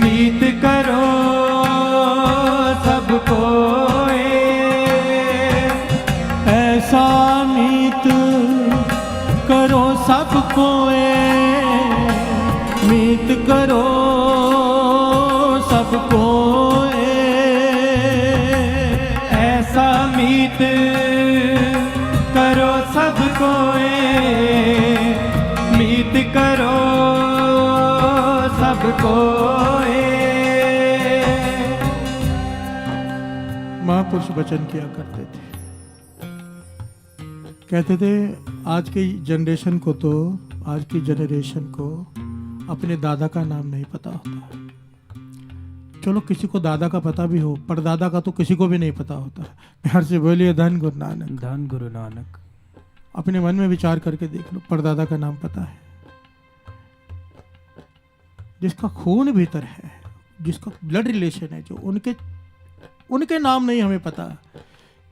Speaker 2: मीत करो सबको,
Speaker 1: ऐसा मीत करो सबको, मीत करो सबको,
Speaker 2: ऐसा मीत करो सबको, मीत करो सबको।
Speaker 1: महापुरुष वचन किया करते थे। कहते थे आज की जनरेशन को तो, आज की जनरेशन को अपने दादा का नाम नहीं पता होता। चलो किसी को दादा का पता भी हो, पर दादा का तो किसी को भी नहीं पता होता। प्यार से बोलिए धन गुरु नानक।
Speaker 2: धन गुरु नानक।
Speaker 1: अपने मन में विचार करके देख लो, परदादा का नाम पता है? जिसका खून भीतर है, जिसका ब्लड रिलेशन है, जो उनके नाम नहीं हमें पता।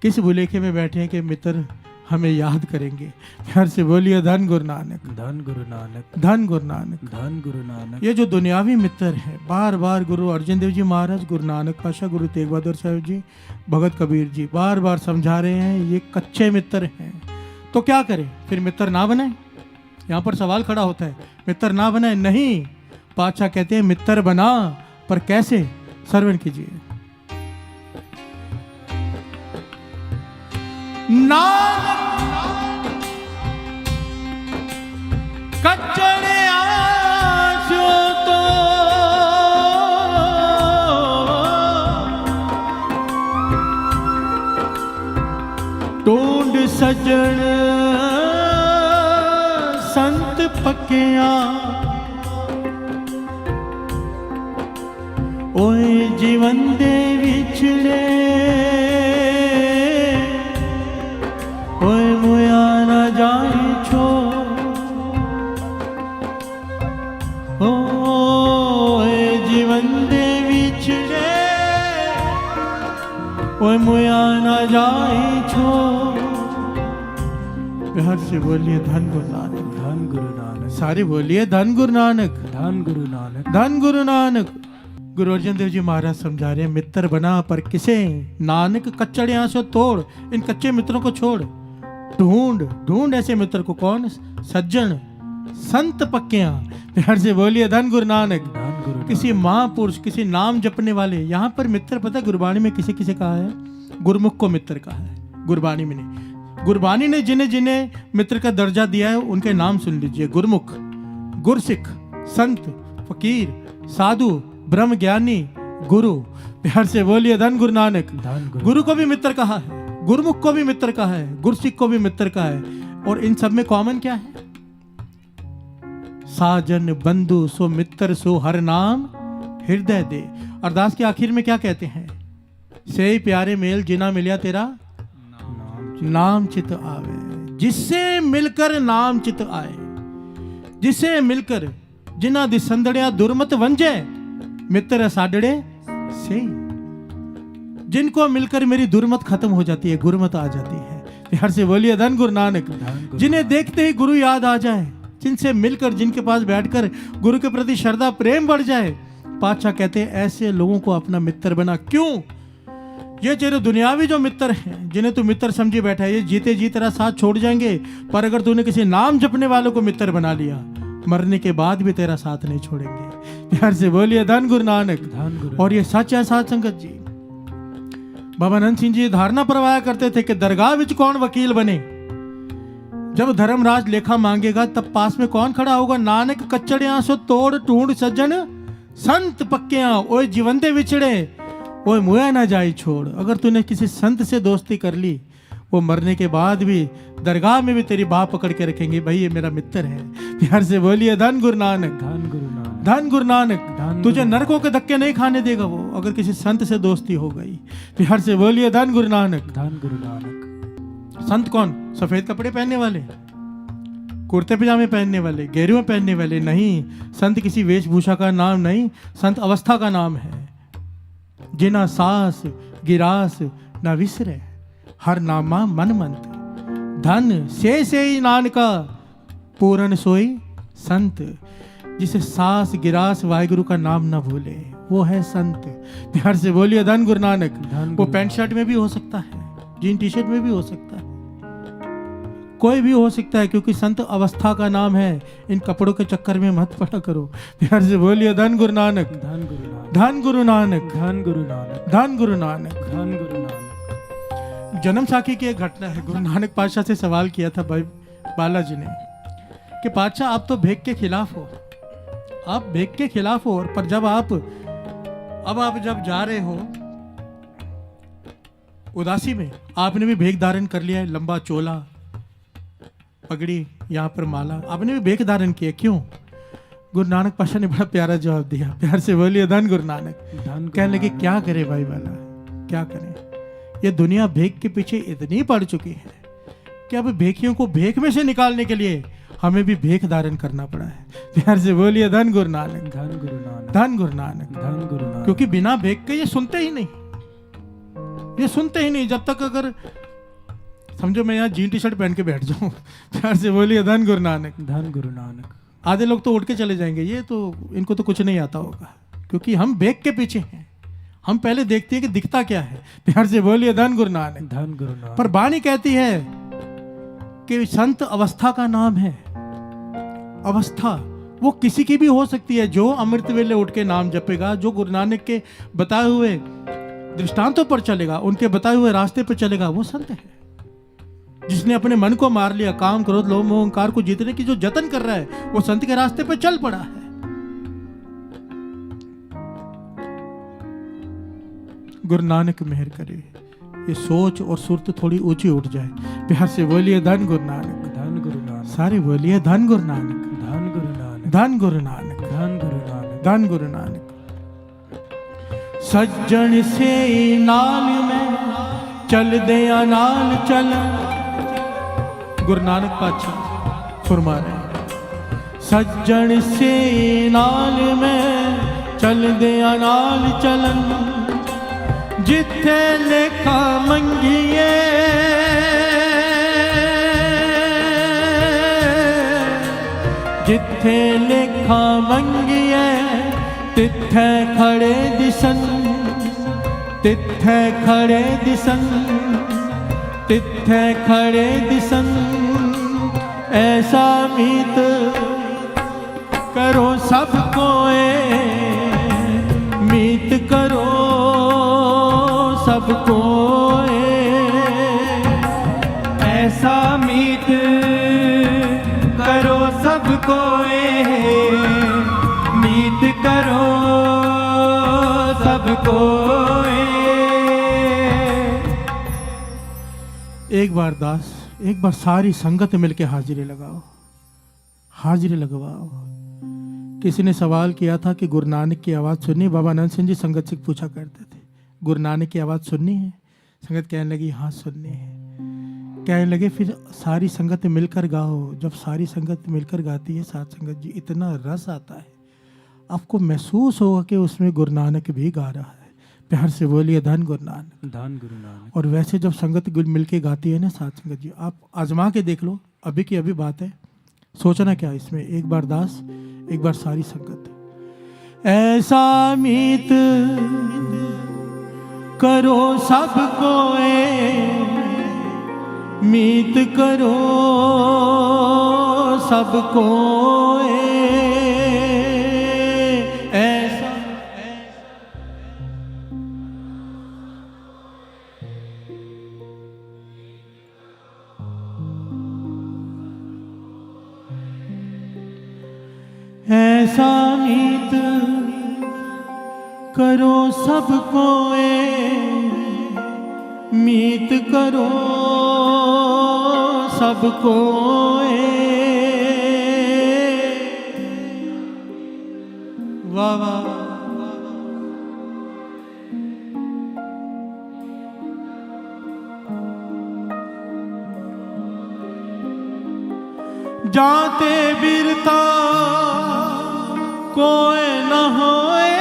Speaker 1: किस भुलेखे में बैठे हैं कि मित्र हमें याद करेंगे। प्यार से बोलिए धन गुरु नानक।
Speaker 2: धन गुरु नानक।
Speaker 1: धन गुरु नानक।
Speaker 2: धन गुरु नानक।
Speaker 1: ये जो दुनियावी मित्र हैं, बार बार गुरु अर्जन देव जी महाराज, गुरु नानक पाशा, गुरु तेग बहादुर साहब जी, भगत कबीर जी बार बार समझा रहे हैं ये कच्चे मित्र हैं। तो क्या करें फिर? मित्र ना बनाए? यहाँ पर सवाल खड़ा होता है, मित्र ना बनाए? नहीं, पातशाह कहते हैं मित्र बना, पर कैसे? श्रवण कीजिए। नानक कच्चड़े आशो तो ढूंढ सजन संत पक्या, ओए जीवन दे विछड़े, ओए मोया ना जाए छो, ओए जीवन दे विछड़े, ओए मोया ना जाए छो। प्यार से बोलिए धन गुरु नानक,
Speaker 2: धन गुरु नानक,
Speaker 1: सारे बोलिए धन गुरु नानक,
Speaker 2: धन गुरु नानक,
Speaker 1: धन गुरु नानक। गुरु अर्जन देव जी महाराज समझा रहे हैं मित्र बना, पर किसे? नानक कच्चड़ियां से तोड़, इन कच्चे मित्रों को छोड़, ढूंढ ढूंढ ऐसे मित्र को। कौन? सज्जन संत पक्कियां। प्यार से बोलिए धन गुरु नानक,
Speaker 2: धन गुरु।
Speaker 1: किसी महापुरुष, किसी नाम जपने वाले। यहाँ पर मित्र पता है गुरबाणी में किसे किसे कहा है? गुरमुख को मित्र कहा है, गुरबाणी में नहीं। गुरबाणी ने जिन्हें जिन्हें मित्र का दर्जा दिया है उनके नाम सुन लीजिए। गुरमुख, गुरसिख, संत, फकीर, साधु, ब्रह्म ज्ञानी, गुरु। प्यार से बोलिए धन गुरु नानक,
Speaker 2: धन गुरु।
Speaker 1: गुरु को भी मित्र कहा है, गुरमुख को भी मित्र कहा है, गुरसिख को भी मित्र कहा है। और इन सब में कॉमन क्या है? साजन बंधु सो मित्र सो हर नाम हृदय दे। अरदास के आखिर में क्या कहते हैं? से प्यारे मेल जिना मिलिया तेरा नाम चित आवे। जिससे मिलकर नाम चित आए, जिसे मिलकर जिना दिसंदड़िया दुर्मत वंजे, मित्र साडड़े से। जिनको मिलकर मेरी दुर्मत खत्म हो जाती है, गुरुमत आ जाती है। प्यार से बोलिए धन गुरु नानक। जिन्हें देखते ही गुरु याद आ जाए, जिनसे मिलकर, जिनके पास बैठकर गुरु के प्रति श्रद्धा प्रेम बढ़ जाए, पातशाह कहते हैं ऐसे लोगों को अपना मित्र बना। क्यों? ये तेरे दुनियावी जो मित्र हैं, जिन्हें तू मित्र समझे बैठा है, ये जीते जी तेरा साथ छोड़ जाएंगे। पर अगर तूने किसी नाम जपने वालों को मित्र बना लिया, मरने के बाद भी तेरा साथ नहीं छोड़ेंगे। प्यार से बोलिए धन गुरु नानक,
Speaker 2: धन गुरु।
Speaker 1: और ये सच है साध संगत जी। बाबा नंद सिंह जी धारणा परवाया करते थे कि दरगाह विच कौन वकील बने। जब धर्मराज लेखा मांगेगा तब पास में कौन खड़ा होगा? नानक कच्चड़ियां सो तोड़ ढूंढ सज्जन संत पक्कियां, ओए जीवंदे विछड़े, ओए मुया ना जाए छोड़। अगर तूने किसी संत से दोस्ती कर ली, वो मरने के बाद भी दरगाह में भी तेरी बाह पकड़ के रखेंगे, भाई ये मेरा मित्र है। प्यार से बोलिए धन गुरु नानक,
Speaker 2: धन गुरु नानक,
Speaker 1: धन गुरु नानक। तुझे नरकों के धक्के नहीं खाने देगा वो, अगर किसी संत से दोस्ती हो गई। प्यार से बोलिए धन गुरु नानक,
Speaker 2: धन गुरु नानक।
Speaker 1: संत कौन? सफेद कपड़े पहनने वाले, कुर्ते पजामे पहनने वाले, गेरुए पहनने वाले नहीं। संत किसी वेशभूषा का नाम नहीं, संत अवस्था का नाम है। जिना सास गिरास न विसरे, हर नामा मन मंत। धन से ही नानका पूरन सोई संत। जिसे सास गिरास वाहिगुरु का नाम ना भूले, वो है संत। प्यार से बोलिए धन गुरु नानक। वो पैंट शर्ट में भी हो सकता है, जीन टी शर्ट में भी हो सकता है, कोई भी हो सकता है, क्योंकि संत अवस्था का नाम है। इन कपड़ों के चक्कर में मत पड़ा करो। प्यार से बोलिए धन गुरु नानक,
Speaker 2: धन गुरु नानक,
Speaker 1: धन गुरु नानक,
Speaker 2: धन गुरु नानक,
Speaker 1: धन गुरु नानक,
Speaker 2: धन गुरु नानक।
Speaker 1: जन्म साखी की एक घटना है। गुरु नानक पातशाह से सवाल किया था भाई बालाजी ने कि पातशाह आप तो भेक के खिलाफ हो, आप भेक के खिलाफ हो, पर जब आप जब जा रहे हो उदासी में, आपने भी भेक धारण कर लिया है, लंबा चोला, पगड़ी, यहाँ पर माला, आपने भी भेक धारण किया, क्यों? गुरु नानक पातशाह ने बड़ा प्यारा जवाब दिया। प्यार से बोलिए धन गुरु नानक। कहने लगे क्या करे भाई वाला, क्या करें? ये दुनिया भेक के पीछे इतनी पड़ चुकी है कि अब भेकियों को भेक में से निकालने के लिए हमें भी भेक धारण करना पड़ा है। प्यार से बोलिए धन गुरु नानक,
Speaker 2: धन गुरु नानक,
Speaker 1: धन गुरु नानक,
Speaker 2: धन गुरु नानक।
Speaker 1: क्योंकि बिना भेक के ये सुनते ही नहीं, ये सुनते ही नहीं। जब तक अगर समझो मैं यहाँ जीन टी शर्ट पहन के बैठ जाऊं, प्यार से बोलिए धन गुरु नानक,
Speaker 2: धन गुरु नानक।
Speaker 1: आधे लोग तो उठ के चले जाएंगे, ये तो इनको तो कुछ नहीं आता होगा, क्योंकि हम भेक के पीछे हैं। हम पहले देखते हैं कि दिखता क्या है। प्यार से बोलिए धन गुरु नानक,
Speaker 2: धन गुरु नानक।
Speaker 1: पर वाणी कहती है कि संत अवस्था का नाम है। अवस्था वो किसी की भी हो सकती है। जो अमृत वेले उठ के नाम जपेगा, जो गुरु नानक के बताए हुए दृष्टांतों पर चलेगा, उनके बताए हुए रास्ते पर चलेगा, वो संत है। जिसने अपने मन को मार लिया, काम क्रोध लोभ मोह अहंकार को जीतने की जो जतन कर रहा है, वो संत के रास्ते पर चल पड़ा है। गुरु नानक मेहर करे, ये सोच और सुरत थोड़ी ऊंची उठ जाए। प्यार से बोलिए धन गुरु नानक,
Speaker 2: धन गुरु नानक,
Speaker 1: सारे बोलिए धन गुरु नानक,
Speaker 2: धन गुरु नानक,
Speaker 1: धन गुरु नानक,
Speaker 2: धन गुरु नानक,
Speaker 1: धन गुरु नानक। सज्जन से नाल में चल दे नाल चल, गुरु नानक पातशाह फरमा रहे हैं। सज्जन से नाल में चल दे नाल चलन, जिथे लेखा मंगिए जिथे लेखा मंगिए, तिथे खड़े दिसन, तिथे खड़े दिसन, तिथे खड़े दिसन। ऐसा मीत करो सबको, मीत करो सबको,
Speaker 2: ऐसा मीत करो सबको, मीत करो सबको।
Speaker 1: एक बार दास, एक बार सारी संगत मिलके हाजिरी लगाओ, हाजिरी लगवाओ। किसी ने सवाल किया था कि गुरु नानक की आवाज़ सुननी? बाबा आनंद सिंह जी संगत से पूछा करते थे, गुरु नानक की आवाज़ सुननी है? संगत कहने लगी हाँ सुननी है। कहने लगे फिर सारी संगत मिलकर गाओ। जब सारी संगत मिलकर गाती है साथ संगत जी, इतना रस आता है, आपको महसूस होगा कि उसमें गुरु नानक भी गा रहा है। प्यार से बोलिए धन गुरु नानक,
Speaker 2: धन गुरु नानक।
Speaker 1: और वैसे जब संगत मिलके गाती है ना साथ संगत जी, आप आजमा के देख लो, अभी की अभी बात है, सोचना क्या इसमें। एक बार दास, एक बार सारी संगत। ऐसा मीत करो सबको, मीत करो सबको, ऐसा ऐसा मीत करो सबको, मीत करो सबको। वाह वाह, जाते बिरता कोई न होए,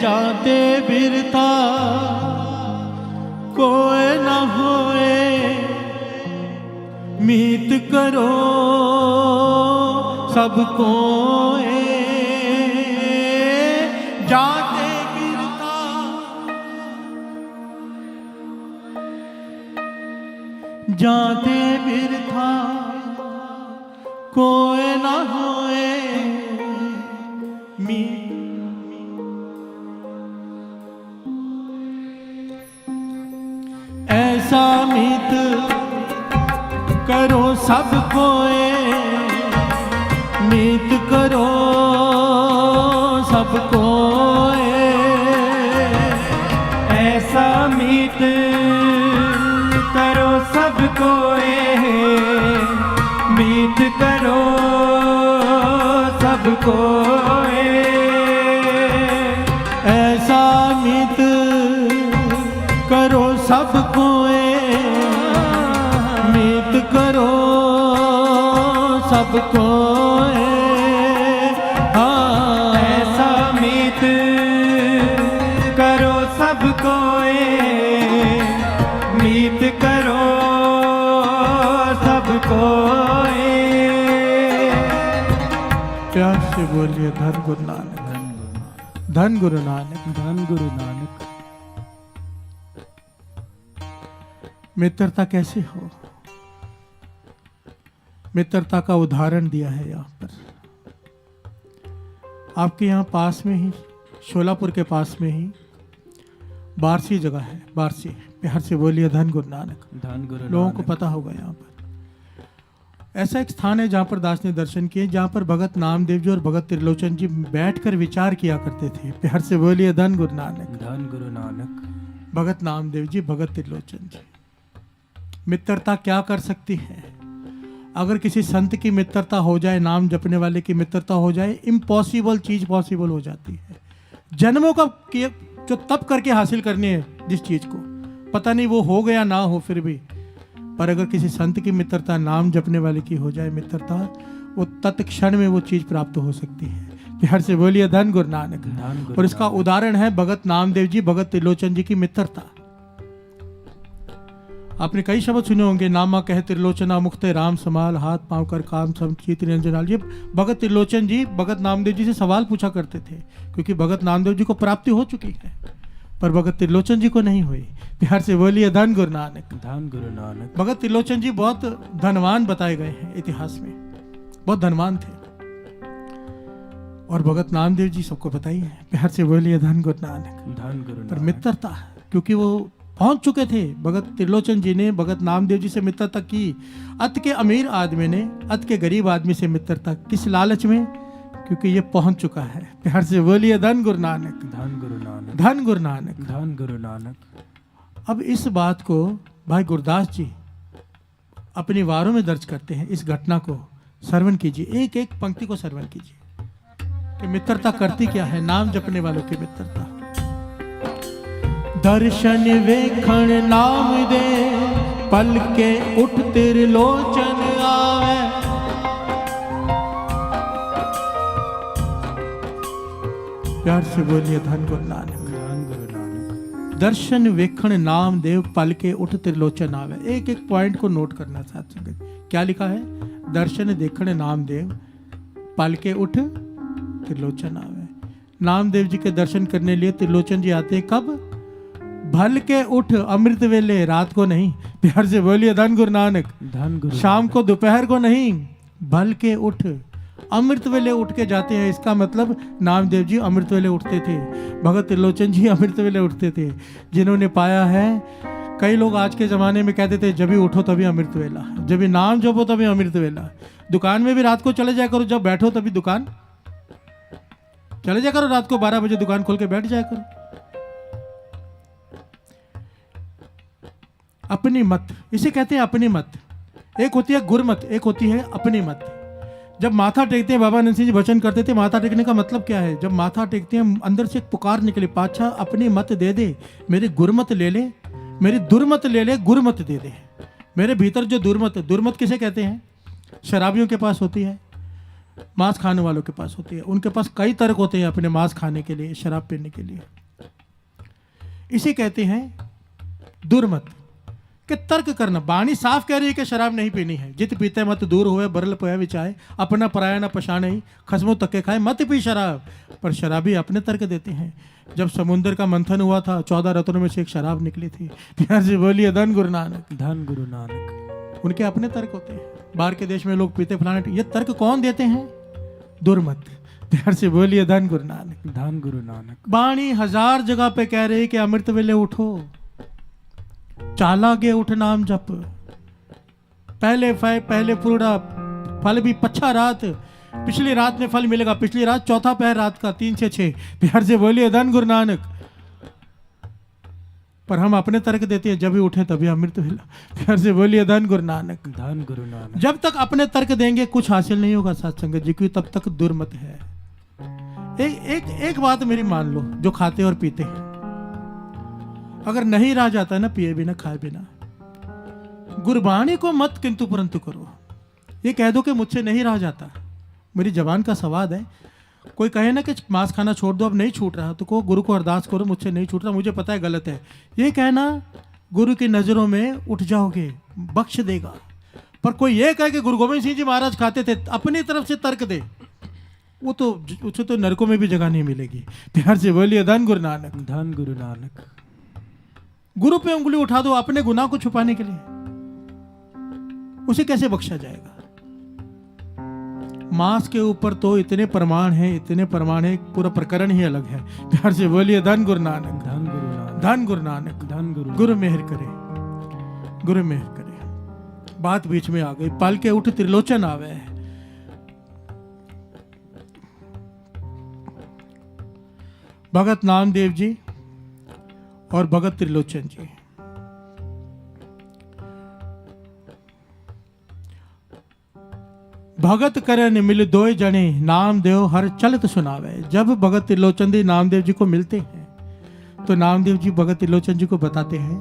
Speaker 1: जाते बिरता कोई न होए, मीत करो सबको, जाते बिरता जाते बिरता कोई न होए, ऐसा मीत करो सबको, मीत करो सबको,
Speaker 2: ऐसा मीत करो सबको, मीत करो सबको।
Speaker 1: ऐसा मीत करो सबको, मीत करो सबको। हाँ,
Speaker 2: ऐसा मीत करो सबको, मीत करो सबको।
Speaker 1: प्यार से बोलिए धन गुरु नानक, धन गुरु नानक,
Speaker 2: धन गुरु नानक।
Speaker 1: मित्रता कैसे हो? मित्रता का उदाहरण दिया है यहाँ पर। आपके यहाँ पास में ही, शोलापुर के पास में ही बारसी जगह है, बारसी। प्यार से बोलिए धन गुरु नानक।
Speaker 2: धन गुरु
Speaker 1: लोगों को
Speaker 2: नानक।
Speaker 1: पता होगा यहाँ पर ऐसा एक स्थान है जहाँ पर दास ने दर्शन किए, जहाँ पर भगत नामदेव जी और भगत त्रिलोचन जी बैठकर विचार किया करते थे। प्यार से बोलिए धन गुरु नानक।
Speaker 2: धन गुरु नानक।
Speaker 1: भगत नामदेव जी, भगत त्रिलोचन जी। मित्रता क्या कर सकती है? अगर किसी संत की मित्रता हो जाए, नाम जपने वाले की मित्रता हो जाए, इम्पॉसिबल चीज पॉसिबल हो जाती है। जन्मों का जो तप करके हासिल करनी है जिस चीज को, पता नहीं वो हो गया ना हो, फिर भी पर अगर किसी संत की मित्रता, नाम जपने वाले की हो जाए मित्रता, वो तत्क्षण में वो चीज प्राप्त हो सकती है। प्यार से बोलिए धन गुरु नानक।
Speaker 2: धन गुरु
Speaker 1: और इसका
Speaker 2: नानक।
Speaker 1: उदाहरण है भगत नामदेव जी, भगत त्रिलोचन जी की मित्रता। आपने कई शब्द सुने होंगे, नामा कह त्रिलोचना मुक्ते राम समाल, हाथ पांव कर काम सम चित निरंजनाल। ये भगत त्रिलोचन जी भगत नामदेव जी से सवाल पूछा करते थे, क्योंकि भगत नामदेव जी को प्राप्ति हो चुकी है, पर भगत त्रिलोचन जी को नहीं हुई। प्यार से बोलिए धन गुरु नानक।
Speaker 2: धन गुरु नानक।
Speaker 1: भगत त्रिलोचन जी बहुत धनवान बताए गए हैं इतिहास में, बहुत धनवान थे। और भगत नामदेव जी सबको बताइए, प्यार से बोलिए धन गुरु नानक।
Speaker 2: धन गुरु
Speaker 1: पर
Speaker 2: नानक।
Speaker 1: मित्रता, क्योंकि वो पहुंच चुके थे, भगत त्रिलोचन जी ने भगत नामदेव जी से मित्रता की। अत के अमीर आदमी ने अत के गरीब आदमी से मित्रता, किस लालच में? क्योंकि ये पहुंच चुका है। प्यार से बोलिए धन गुरु नानक।
Speaker 2: धन गुरु नानक।
Speaker 1: धन गुरु नानक।
Speaker 2: धन गुरु नानक।
Speaker 1: अब इस बात को भाई गुरदास जी अपनी वारों में दर्ज करते हैं। इस घटना को श्रवण कीजिए, एक एक पंक्ति को श्रवण कीजिए कि मित्रता करती क्या है, नाम जपने वालों की मित्रता। दर्शन वेखण नाम दे, पल के उठ त्रिलोचन आवे। प्यार से बोलिए धन गुरु नानक।
Speaker 2: धन गुरु नानक।
Speaker 1: दर्शन वेखण नाम देव, पल के उठ त्रिलोचन आवे। एक एक पॉइंट को नोट करना साथ संगत। क्या लिखा है? दर्शन देखण नाम देव, पल के उठ त्रिलोचन आवे। नामदेव जी के दर्शन करने लिए त्रिलोचन जी आते कब? भल के उठ, अमृत वेले, रात को नहीं। प्यार से बोलिए धन गुरु नानक।
Speaker 2: धन गुरु
Speaker 1: शाम को, दोपहर को नहीं, भल के उठ, अमृत वेले उठ के जाते हैं। इसका मतलब नामदेव जी अमृत वेले उठते थे, भगत त्रिलोचन जी अमृत वेले उठते थे। जिन्होंने पाया है, कई लोग आज के जमाने में कहते थे जब भी उठो तभी अमृत वेला, जब भी नाम जपो तभी अमृत वेला। दुकान में भी रात को चले जाया करो, जब बैठो तभी दुकान चले जाया करो, रात को 12 बजे दुकान खोल के बैठ जाया करो। अपनी मत, इसे कहते हैं अपनी मत। एक होती है गुरमत, एक होती है अपनी मत। जब माथा टेकते हैं, बाबा नंद सिंह जी वचन करते थे, माथा टेकने का मतलब क्या है? जब माथा टेकते हैं अंदर से एक पुकार निकले, पाछा अपनी मत दे दे, मेरी गुरमत ले ले, मेरी दुर्मत ले ले, गुरमत दे दे। मेरे भीतर जो दुर्मत, दुर्मत किसे कहते हैं? शराबियों के पास होती है, मांस खाने वालों के पास होती है। उनके पास कई तर्क होते हैं अपने मांस खाने के लिए, शराब पीने के लिए। इसे कहते हैं दुर्मत, कि तर्क करना। बाणी साफ कह रही है कि शराब नहीं पीनी है। जित पीते मत दूर हुए, बरल पया विचाए, अपना पराया न पछाने, खसमो तके खाए, मत पी शराब। पर शराबी अपने तर्क देते हैं। जब समुद्र का मंथन हुआ था, 14 रत्नों में से एक शराब निकली थी। प्यार से बोलिए धन गुरु नानक।
Speaker 2: धन गुरु नानक।
Speaker 1: उनके अपने तर्क होते हैं। बाहर के देश में लोग पीते फलाने, ये तर्क कौन देते हैं? दुर्मत। प्यार से बोलिए धन गुरु नानक।
Speaker 2: धन गुरु नानक।
Speaker 1: बाणी 1000 जगह पे कह रही कि अमृत वेले उठो, चालागे उठ नाम जप, पहले पूरा फल भी पच्छा रात, पिछली रात में फल मिलेगा, पिछली रात चौथा पहर रात का 3 से 6। प्यार से बोलिए धन गुरु नानक। पर हम अपने तर्क देते हैं, जब भी उठे तभी अमृत वेला। प्यार से बोलिए धन गुरु नानक।
Speaker 2: धन गुरु नानक।
Speaker 1: जब तक अपने तर्क देंगे कुछ हासिल नहीं होगा सत्संग जी की, तब तक दुर्मत है। एक बात मेरी मान लो, जो खाते और पीते हैं, अगर नहीं रह जाता है ना पिए बिना खाए बिना, गुरबाणी को मत किंतु परंतु करो। ये कह दो कि मुझसे नहीं रह जाता, मेरी जबान का स्वाद है। कोई कहे ना कि मांस खाना छोड़ दो, अब नहीं छूट रहा, तो को गुरु को अरदास करो, मुझसे नहीं छूट रहा, मुझे पता है गलत है। ये कहना गुरु की नजरों में उठ जाओगे, बख्श देगा। पर कोई ये कहे कि गुरु गोविंद सिंह जी महाराज खाते थे, अपनी तरफ से तर्क दे, वो तो उसे तो नरकों में भी जगह नहीं मिलेगी। प्यार से बोलिए धन गुरु नानक।
Speaker 2: धन गुरु नानक।
Speaker 1: गुरु पे उंगली उठा दो अपने गुनाह को छुपाने के लिए, उसे कैसे बख्शा जाएगा? मांस के ऊपर तो इतने प्रमाण हैं, पूरा प्रकरण ही अलग है। प्यार से बोलिए धन गुरु नानक,
Speaker 2: धन गुरु नानक,
Speaker 1: धन गुरु नानक,
Speaker 2: धन गुरु
Speaker 1: गुरु मेहर करे, गुरु मेहर करे। बात बीच में आ गई, पल के उठ त्रिलोचन आवे। भगत नामदेव जी और भगत त्रिलोचन जी भगत करन मिल दोय जने, नामदेव हर चलत सुनावे। जब भगत त्रिलोचन जी नामदेव जी को मिलते हैं तो नामदेव जी भगत त्रिलोचन जी को बताते हैं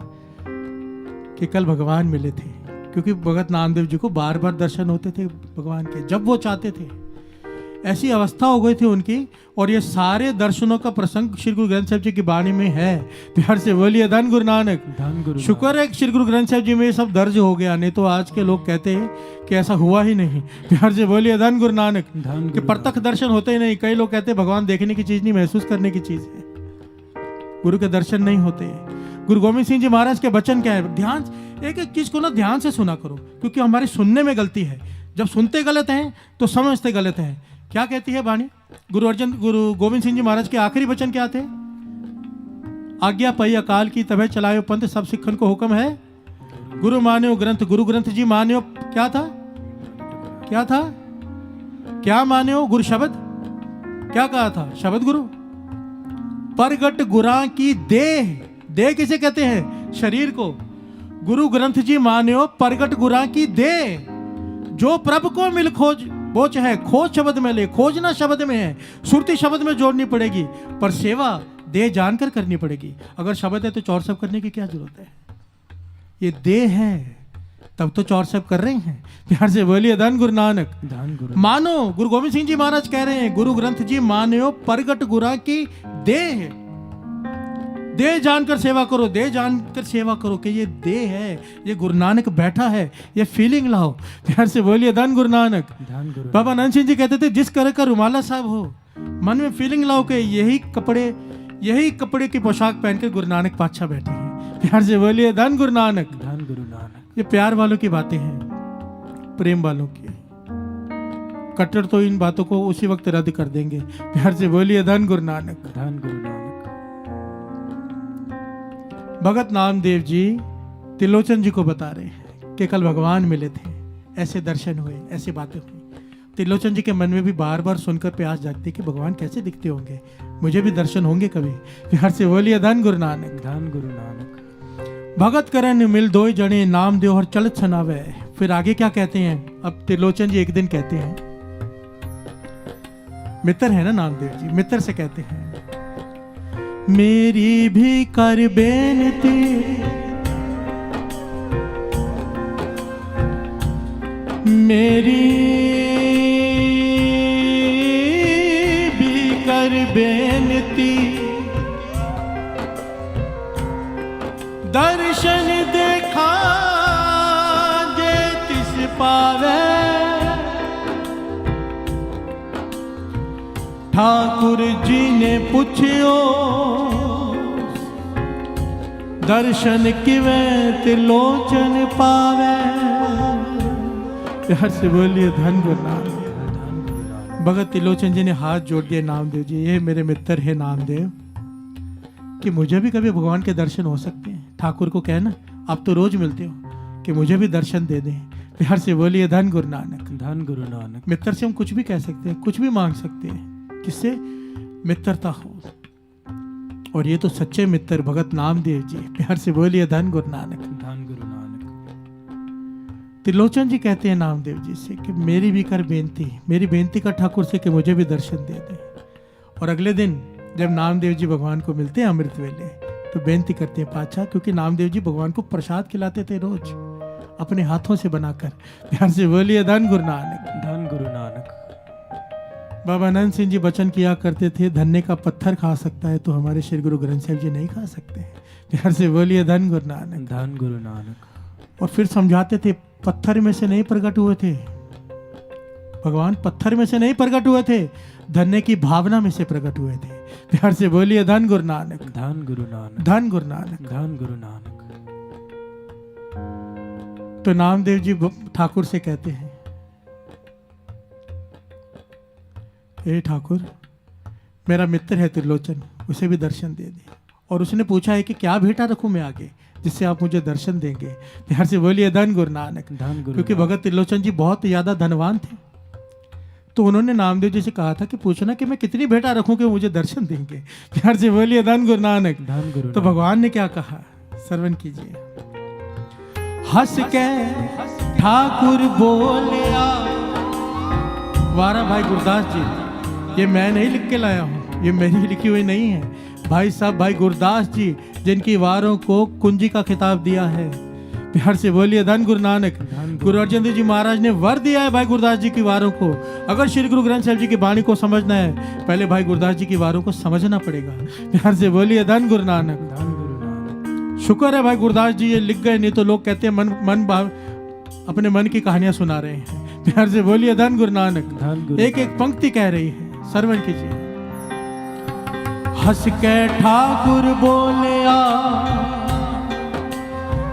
Speaker 1: कि कल भगवान मिले थे, क्योंकि भगत नामदेव जी को बार बार दर्शन होते थे भगवान के जब वो चाहते थे। ऐसी अवस्था हो गई थी उनकी, और ये सारे दर्शनों का प्रसंग श्री गुरु ग्रंथ साहिब जी की वाणी में है। प्यार से बोलिए धन गुरु नानक,
Speaker 2: धन गुरु
Speaker 1: शुक्र है श्री गुरु ग्रंथ साहिब जी में ये सब दर्ज हो गया, नहीं तो आज के लोग कहते हैं कि ऐसा हुआ ही नहीं। प्यार से बोलिए धन गुरु नानक,
Speaker 2: धन
Speaker 1: कि प्रत्यक्ष दर्शन होते ही नहीं। कई लोग कहते हैं भगवान देखने की चीज नहीं, महसूस करने की चीज है। गुरु के दर्शन नहीं होते। गुरु गोविंद सिंह जी महाराज के वचन क्या है? ध्यान, एक एक चीज को ना ध्यान से सुना करो, क्योंकि हमारे सुनने में गलती है। जब सुनते गलत हैं तो समझते गलत हैं। क्या कहती है वाणी? गुरु गोविंद सिंह जी महाराज के आखिरी वचन क्या थे? आज्ञा पई अकाल की तबे चलायो पंथ, सब सिखन को हुक्म है गुरु मान्यो ग्रंथ। गुरु ग्रंथ जी मान्यो क्या था? क्या था? क्या मान्यो? गुरु शब्द। क्या कहा था? शब्द गुरु। परगट गुरा की देह, देह किसे कहते हैं? शरीर को। गुरु ग्रंथ जी मान्यो परगट गुरा की देह, जो प्रभु को मिल खोज बोच है। खोज शब्द में ले, खोजना शब्द में है, सुरती शब्द में जोड़नी पड़ेगी, पर सेवा देह जानकर करनी पड़ेगी। अगर शब्द है तो चौर सब करने की क्या जरूरत है? ये देह है तब तो चौर सब कर रहे हैं। प्यार से बोलिए धन गुरु नानक,
Speaker 2: धन गुरु
Speaker 1: मानो। गुरु गोविंद सिंह जी महाराज कह रहे हैं गुरु ग्रंथ जी मान्यो परगट गुरा की देह, देह जानकर सेवा करो, देह जानकर सेवा करो कि ये देह है, ये गुरु नानक बैठा है, ये फीलिंग लाओ। प्यार से बोलिए धन गुरु नानक।
Speaker 2: धन गुरु
Speaker 1: बाबा नंद सिंह जी कहते थे जिस तरह का रुमाला साहब हो, मन में फीलिंग लाओ कि यही कपड़े की पोशाक पहनकर गुरु नानक पातशाह बैठे हैं। प्यार से बोलिए धन गुरु नानक,
Speaker 2: धन गुरु नानक।
Speaker 1: ये प्यार वालों की बातें हैं, प्रेम वालों की। कट्टर तो इन बातों को उसी वक्त रद्द कर देंगे। प्यार से बोलिए धन गुरु नानक,
Speaker 2: धन गुरु नानक।
Speaker 1: भगत नामदेव जी त्रिलोचन जी को बता रहे हैं कि कल भगवान मिले थे, ऐसे दर्शन हुए, ऐसी बातें हुई। त्रिलोचन जी के मन में भी बार बार सुनकर प्यास जागती कि भगवान कैसे दिखते होंगे, मुझे भी दर्शन होंगे कभी। प्यार से बोलिए धन गुरु नानक,
Speaker 2: धन गुरु नानक।
Speaker 1: भगत करन मिल दोय जने, नाम देव और चलत सनावे। फिर आगे क्या कहते हैं? अब त्रिलोचन जी एक दिन कहते हैं, मित्र है ना नामदेव जी, मित्र से कहते हैं मेरी भी कर बेनती, मेरी भी कर बेनती, दर्शन देखा जे तिस पावे, ठाकुर जी ने पूछियो दर्शन किवे त्रिलोचन पावे। प्यार से बोलिए धन गुरु नानक। भगत त्रिलोचन जी ने हाथ जोड़ दिए नामदेव जी, ये मेरे मित्र है नामदेव, कि मुझे भी कभी भगवान के दर्शन हो सकते हैं। ठाकुर को कहना, आप तो रोज मिलते हो, कि मुझे भी दर्शन दे दें। प्यार से बोलिए धन गुरु नानक,
Speaker 2: धन गुरु नानक।
Speaker 1: मित्र से हम कुछ भी कह सकते हैं, कुछ भी मांग सकते हैं, जिससे मित्रता हो। और ये तो सच्चे मित्र भगत नामदेव जी। प्यार से बोलिए धन गुरु नानक,
Speaker 2: धन गुरु नानक।
Speaker 1: त्रिलोचन जी कहते हैं नामदेव जी से कि मेरी भी कर बेनती, मेरी बेनती का ठाकुर से कि मुझे भी दर्शन दे दे। और अगले दिन जब नामदेव जी भगवान को मिलते हैं अमृत वेले, तो बेनती करते हैं पातशाह, क्योंकि नामदेव जी भगवान को प्रसाद खिलाते थे रोज अपने हाथों से बनाकर। प्यार से बोलिए धन गुरु नानक,
Speaker 2: धन गुरु नानक।
Speaker 1: बाबा नंद सिंह जी वचन किया करते थे, धन्य का पत्थर खा सकता है तो हमारे श्री गुरु ग्रंथ साहिब जी नहीं खा सकते। प्यार से बोलिए धन गुरु नानक,
Speaker 2: धन गुरु नानक।
Speaker 1: और फिर समझाते थे पत्थर में से नहीं प्रकट हुए थे भगवान, पत्थर में से नहीं प्रकट हुए थे, धन्य की भावना में से प्रकट हुए थे। प्यार से बोलिए धन गुरु नानक,
Speaker 2: धन गुरु नानक,
Speaker 1: धन गुरु नानक,
Speaker 2: धन गुरु नानक।
Speaker 1: तो नामदेव जी ठाकुर से कहते हैं हे ठाकुर, मेरा मित्र है त्रिलोचन, उसे भी दर्शन दे दे। और उसने पूछा है कि क्या भेंटा रखूं मैं आगे जिससे आप मुझे दर्शन देंगे। प्यार से बोलिए धन गुरु नानक।
Speaker 2: धन गुरु
Speaker 1: क्योंकि भगत त्रिलोचन जी बहुत ज़्यादा धनवान थे, तो उन्होंने नामदेव जी से कहा था कि पूछना कि मैं कितनी भेंटा रखूं कि मुझे दर्शन देंगे। प्यार से बोलिए धन गुरु नानक।
Speaker 2: धन गुरु
Speaker 1: तो भगवान ने क्या कहा, श्रवण कीजिए। हंस के ठाकुर बोलिया। वारा भाई गुरदास जी, ये मैं नहीं लिख के लाया हूँ, ये मेरी लिखी हुई नहीं है। भाई साहब भाई गुरदास जी, जिनकी वारों को कुंजी का खिताब दिया है। प्यार से बोलिए धन गुरु नानक। गुरु अर्जन देव जी महाराज ने वर दिया है भाई गुरदास जी की वारों को। अगर श्री गुरु ग्रंथ साहिब जी की वाणी को समझना है, पहले भाई गुरदास जी की वारों को समझना पड़ेगा। प्यार से बोलिए धन गुरु नानक।
Speaker 2: धन गुरु नानक।
Speaker 1: शुक्र है भाई गुरदास जी ये लिख गए, नहीं तो लोग कहते हैं मन अपने मन की कहानियां सुना रहे हैं। प्यार से बोलिए धन गुरु नानक।
Speaker 2: धन गुरु
Speaker 1: एक एक पंक्ति कह रही है, श्रवण कीजिए। हंस के ठाकुर बोलिया,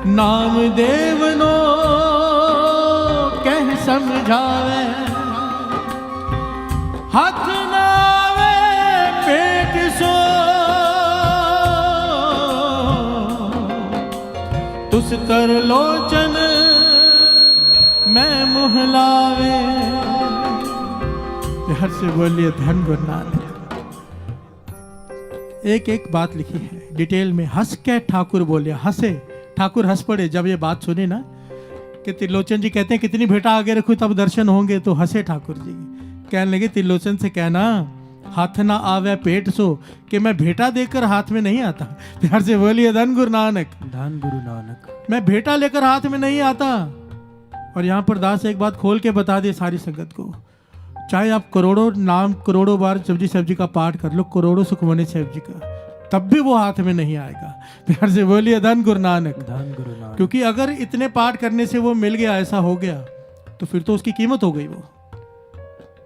Speaker 1: नाम देवनो कह समझावे। हाथ नावे पेट सो, तुस कर लोचन मैं मुहलावे। प्यार से बोलिए धन गुरु नानक। एक एक बात लिखी है डिटेल में। हंस के ठाकुर बोलिया, हंसे ठाकुर हंस पड़े जब ये बात सुनी ना कि त्रिलोचन जी कहते हैं कितनी भेंटा आगे रखूं तब दर्शन होंगे, तो हंसे ठाकुर जी। कहने लगे त्रिलोचन से कहना हाथ ना आवे पेट सो, कि मैं भेंटा देकर हाथ में नहीं आता। प्यार से बोलिए धन गुरु नानक।
Speaker 2: धन गुरु नानक।
Speaker 1: मैं भेंटा लेकर हाथ में नहीं आता। और यहाँ पर दास एक बात खोल के बता दे सारी संगत को, चाहे आप करोड़ों नाम करोड़ों बार जपजी साहब जी का पाठ कर लो, करोड़ों सुखमनी साहब जी का, तब भी वो हाथ में नहीं आएगा। प्यार से बोलिए धन गुरु नानक।
Speaker 2: धन गुरु नानक।
Speaker 1: क्योंकि अगर इतने पाठ करने से वो मिल गया, ऐसा हो गया, तो फिर तो उसकी कीमत हो गई, वो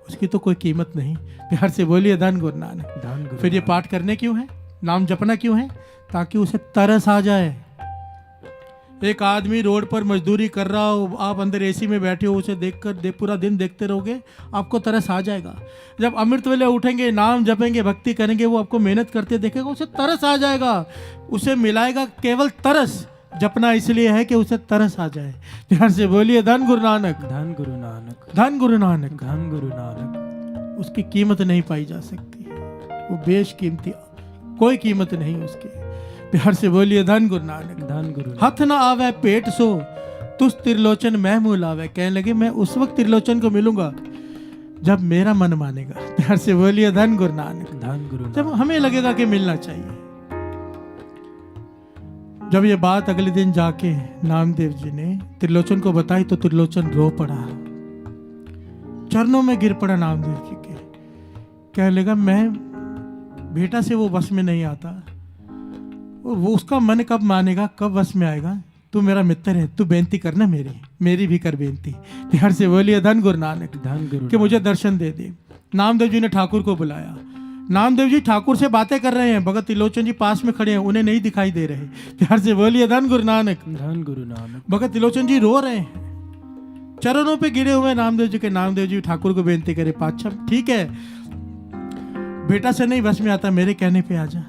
Speaker 1: उसकी तो कोई कीमत नहीं। प्यार से बोलिए धन गुरु नानक।
Speaker 2: धन गुरु।
Speaker 1: फिर ये पाठ करने क्यों है, नाम जपना क्यों है? ताकि उसे तरस आ जाए। एक आदमी रोड पर मजदूरी कर रहा हो, आप अंदर एसी में बैठे हो, उसे देखकर पूरा दिन देखते रहोगे, आपको तरस आ जाएगा। जब अमृत वेले उठेंगे, नाम जपेंगे, भक्ति करेंगे, वो आपको मेहनत करते देखेगा, उसे तरस आ जाएगा। उसे मिलाएगा केवल तरस। जपना इसलिए है कि उसे तरस आ जाए। ध्यान से बोलिए धन गुरु नानक।
Speaker 2: धन गुरु नानक।
Speaker 1: धन गुरु नानक।
Speaker 2: धन गुरु नानक।
Speaker 1: उसकी कीमत नहीं पाई जा सकती, वो बेशकीमती, कोई कीमत नहीं उसकी। प्यार से बोलिए धन गुरु नानक।
Speaker 2: धन गुरु।
Speaker 1: हथ न आवे पेट सो, तुस त्रिलोचन मैं मुँह लावे। कहने लगे मैं उस वक्त त्रिलोचन को मिलूंगा जब मेरा मन मानेगा। प्यार से बोलिए धन गुरु नानक।
Speaker 2: धन गुरु।
Speaker 1: जब हमें लगेगा कि मिलना चाहिए। जब ये बात अगले दिन जाके नामदेव जी ने त्रिलोचन को बताई तो त्रिलोचन रो पड़ा, चरणों में गिर पड़ा नामदेव जी के। कहने लगा मैं बेटा से वो बस में नहीं आता, और वो उसका मन कब मानेगा, कब वश में आएगा। तू मेरा मित्र है, तू बेनती करना मेरी भी कर बेनती। प्यार से बोलिए धन गुरु नानक।
Speaker 2: धन गुरु।
Speaker 1: कि मुझे दर्शन दे दे। नामदेव जी ने ठाकुर को बुलाया। नामदेव जी ठाकुर से बातें कर रहे हैं, भगत त्रिलोचन जी पास में खड़े हैं, उन्हें नहीं दिखाई दे रहे। प्यार से बोलिए धन गुरु नानक।
Speaker 2: धन गुरु नानक।
Speaker 1: भगत त्रिलोचन जी रो रहे हैं, चरणों पे गिरे हुए नामदेव जी के। नामदेव जी ठाकुर को बेनती करे, पातशाह ठीक है, बेटा से नहीं बस में आता, मेरे कहने पे आ जा।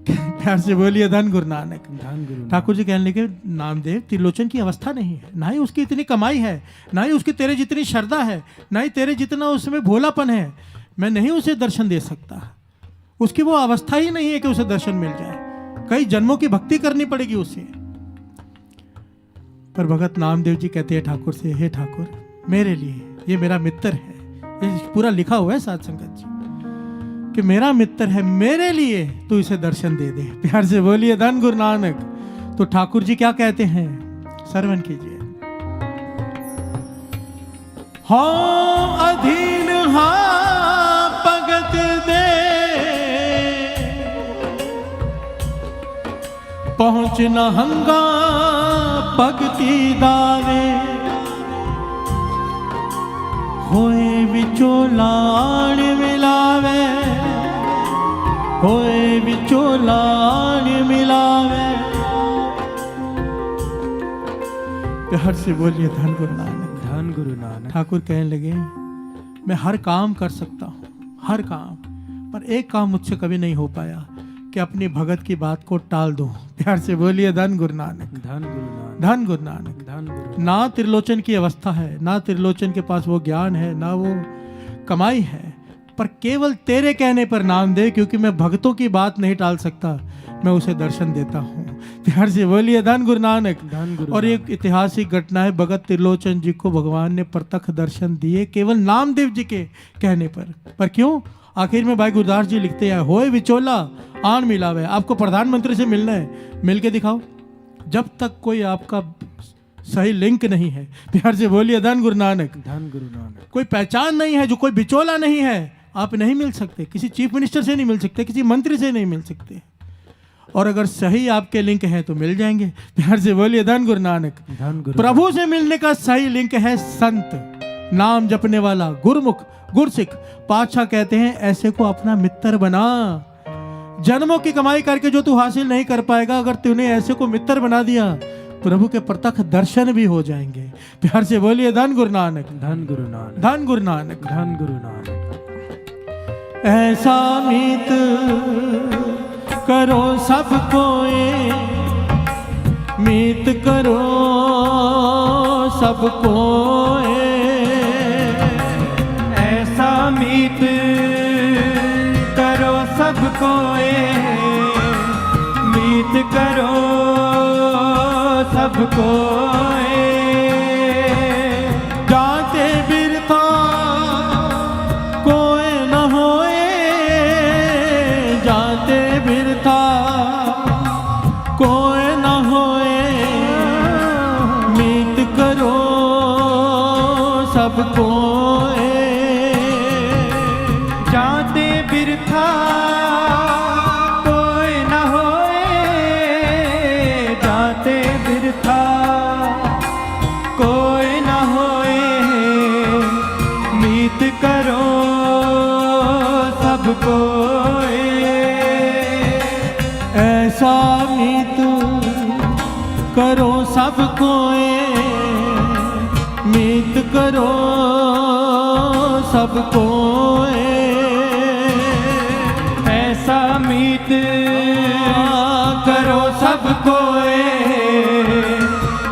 Speaker 1: प्यार से बोलिए धन गुरु नानक।
Speaker 2: धन गुरु।
Speaker 1: ठाकुर जी कहने लगे नामदेव त्रिलोचन की अवस्था नहीं है, ना ही उसकी इतनी कमाई है, ना ही उसकी तेरे जितनी श्रद्धा है, ना ही तेरे जितना उसमें भोलापन है। मैं नहीं उसे दर्शन दे सकता। उसकी वो अवस्था ही नहीं है कि उसे दर्शन मिल जाए। कई जन्मों की भक्ति करनी पड़ेगी उसे। पर भगत नामदेव जी कहते हैं ठाकुर से, हे ठाकुर मेरे लिए, ये मेरा मित्र है, ये पूरा लिखा हुआ है साध संगत जी कि मेरा मित्र है, मेरे लिए तू इसे दर्शन दे दे। प्यार से बोलिए धन गुरु नानक। तो ठाकुर जी क्या कहते हैं, श्रवण कीजिए। हाँ अधीन हाँ भगत दे, पहुंच न हंगा भगति दावे। होए विचोलाण मिलावे, होए विचोलाण मिलावे। प्यार से बोलिए धन गुरु नानक।
Speaker 2: धन गुरु नानक।
Speaker 1: ठाकुर कहने लगे मैं हर काम कर सकता हूँ, हर काम, पर एक काम मुझसे कभी नहीं हो पाया कि अपनी भगत की बात को टाल दूं। प्यार से बोलिए धन गुरु नानक,
Speaker 2: धन गुरु नानक,
Speaker 1: धन गुरु नानक।
Speaker 2: धन गुरु।
Speaker 1: ना त्रिलोचन की अवस्था है, ना त्रिलोचन के पास वो ज्ञान है, ना वो कमाई है, पर केवल तेरे कहने पर नाम दे, क्योंकि मैं भक्तों की बात नहीं टाल सकता, मैं उसे दर्शन देता हूँ। प्यार से बोलिए धन गुरु नानक।
Speaker 2: धन गुरु
Speaker 1: और एक ऐतिहासिक घटना है, भगत त्रिलोचन जी को भगवान ने प्रत्यक्ष दर्शन दिए केवल नामदेव जी के कहने पर क्यों? आखिर में भाई गुरदास जी लिखते हैं, होए विचोला आन मिलावे। आपको प्रधानमंत्री से मिलना है, मिल के दिखाओ। जब तक कोई आपका सही लिंक नहीं है, प्यार से बोलिए धन गुरु नानक,
Speaker 2: धन गुरु नानक।
Speaker 1: कोई पहचान नहीं है, जो कोई बिचौला नहीं है, आप नहीं मिल सकते। किसी चीफ मिनिस्टर से नहीं मिल सकते, किसी मंत्री से नहीं मिल सकते। और अगर सही आपके लिंक है तो मिल जाएंगे। प्यार से बोलिए धन गुरु नानक।
Speaker 2: धन गुरु।
Speaker 1: प्रभु से मिलने का सही लिंक है संत, नाम जपने वाला, गुरुमुख, गुरसिख। पातशाह कहते हैं ऐसे को अपना मित्र बना। जन्मों की कमाई करके जो तू हासिल नहीं कर पाएगा, अगर तूने ऐसे को मित्र बना दिया, प्रभु के प्रत्यक्ष दर्शन भी हो जाएंगे। प्यार से बोलिए धन गुरु नानक,
Speaker 2: धन गुरु नानक,
Speaker 1: धन गुरु नानक,
Speaker 2: धन गुरु नानक।
Speaker 1: ऐसा मीत करो सब कोई, मीत करो सब कोई।
Speaker 2: ऐसा मीत करो सब कोई, मीत करो सब कोई।
Speaker 1: जाते बिरथा कोई न होए, जाते बिरथा कोई न होए, मीत करो सब कोई।
Speaker 2: जाते बिरथा कोई न होए, जाते बिरथा कोई न होए, मीत करो सब कोई।
Speaker 1: ऐसा मीत करो सब कोई, मीत करो सब कोई।
Speaker 2: ऐसा मीत करो सब कोई,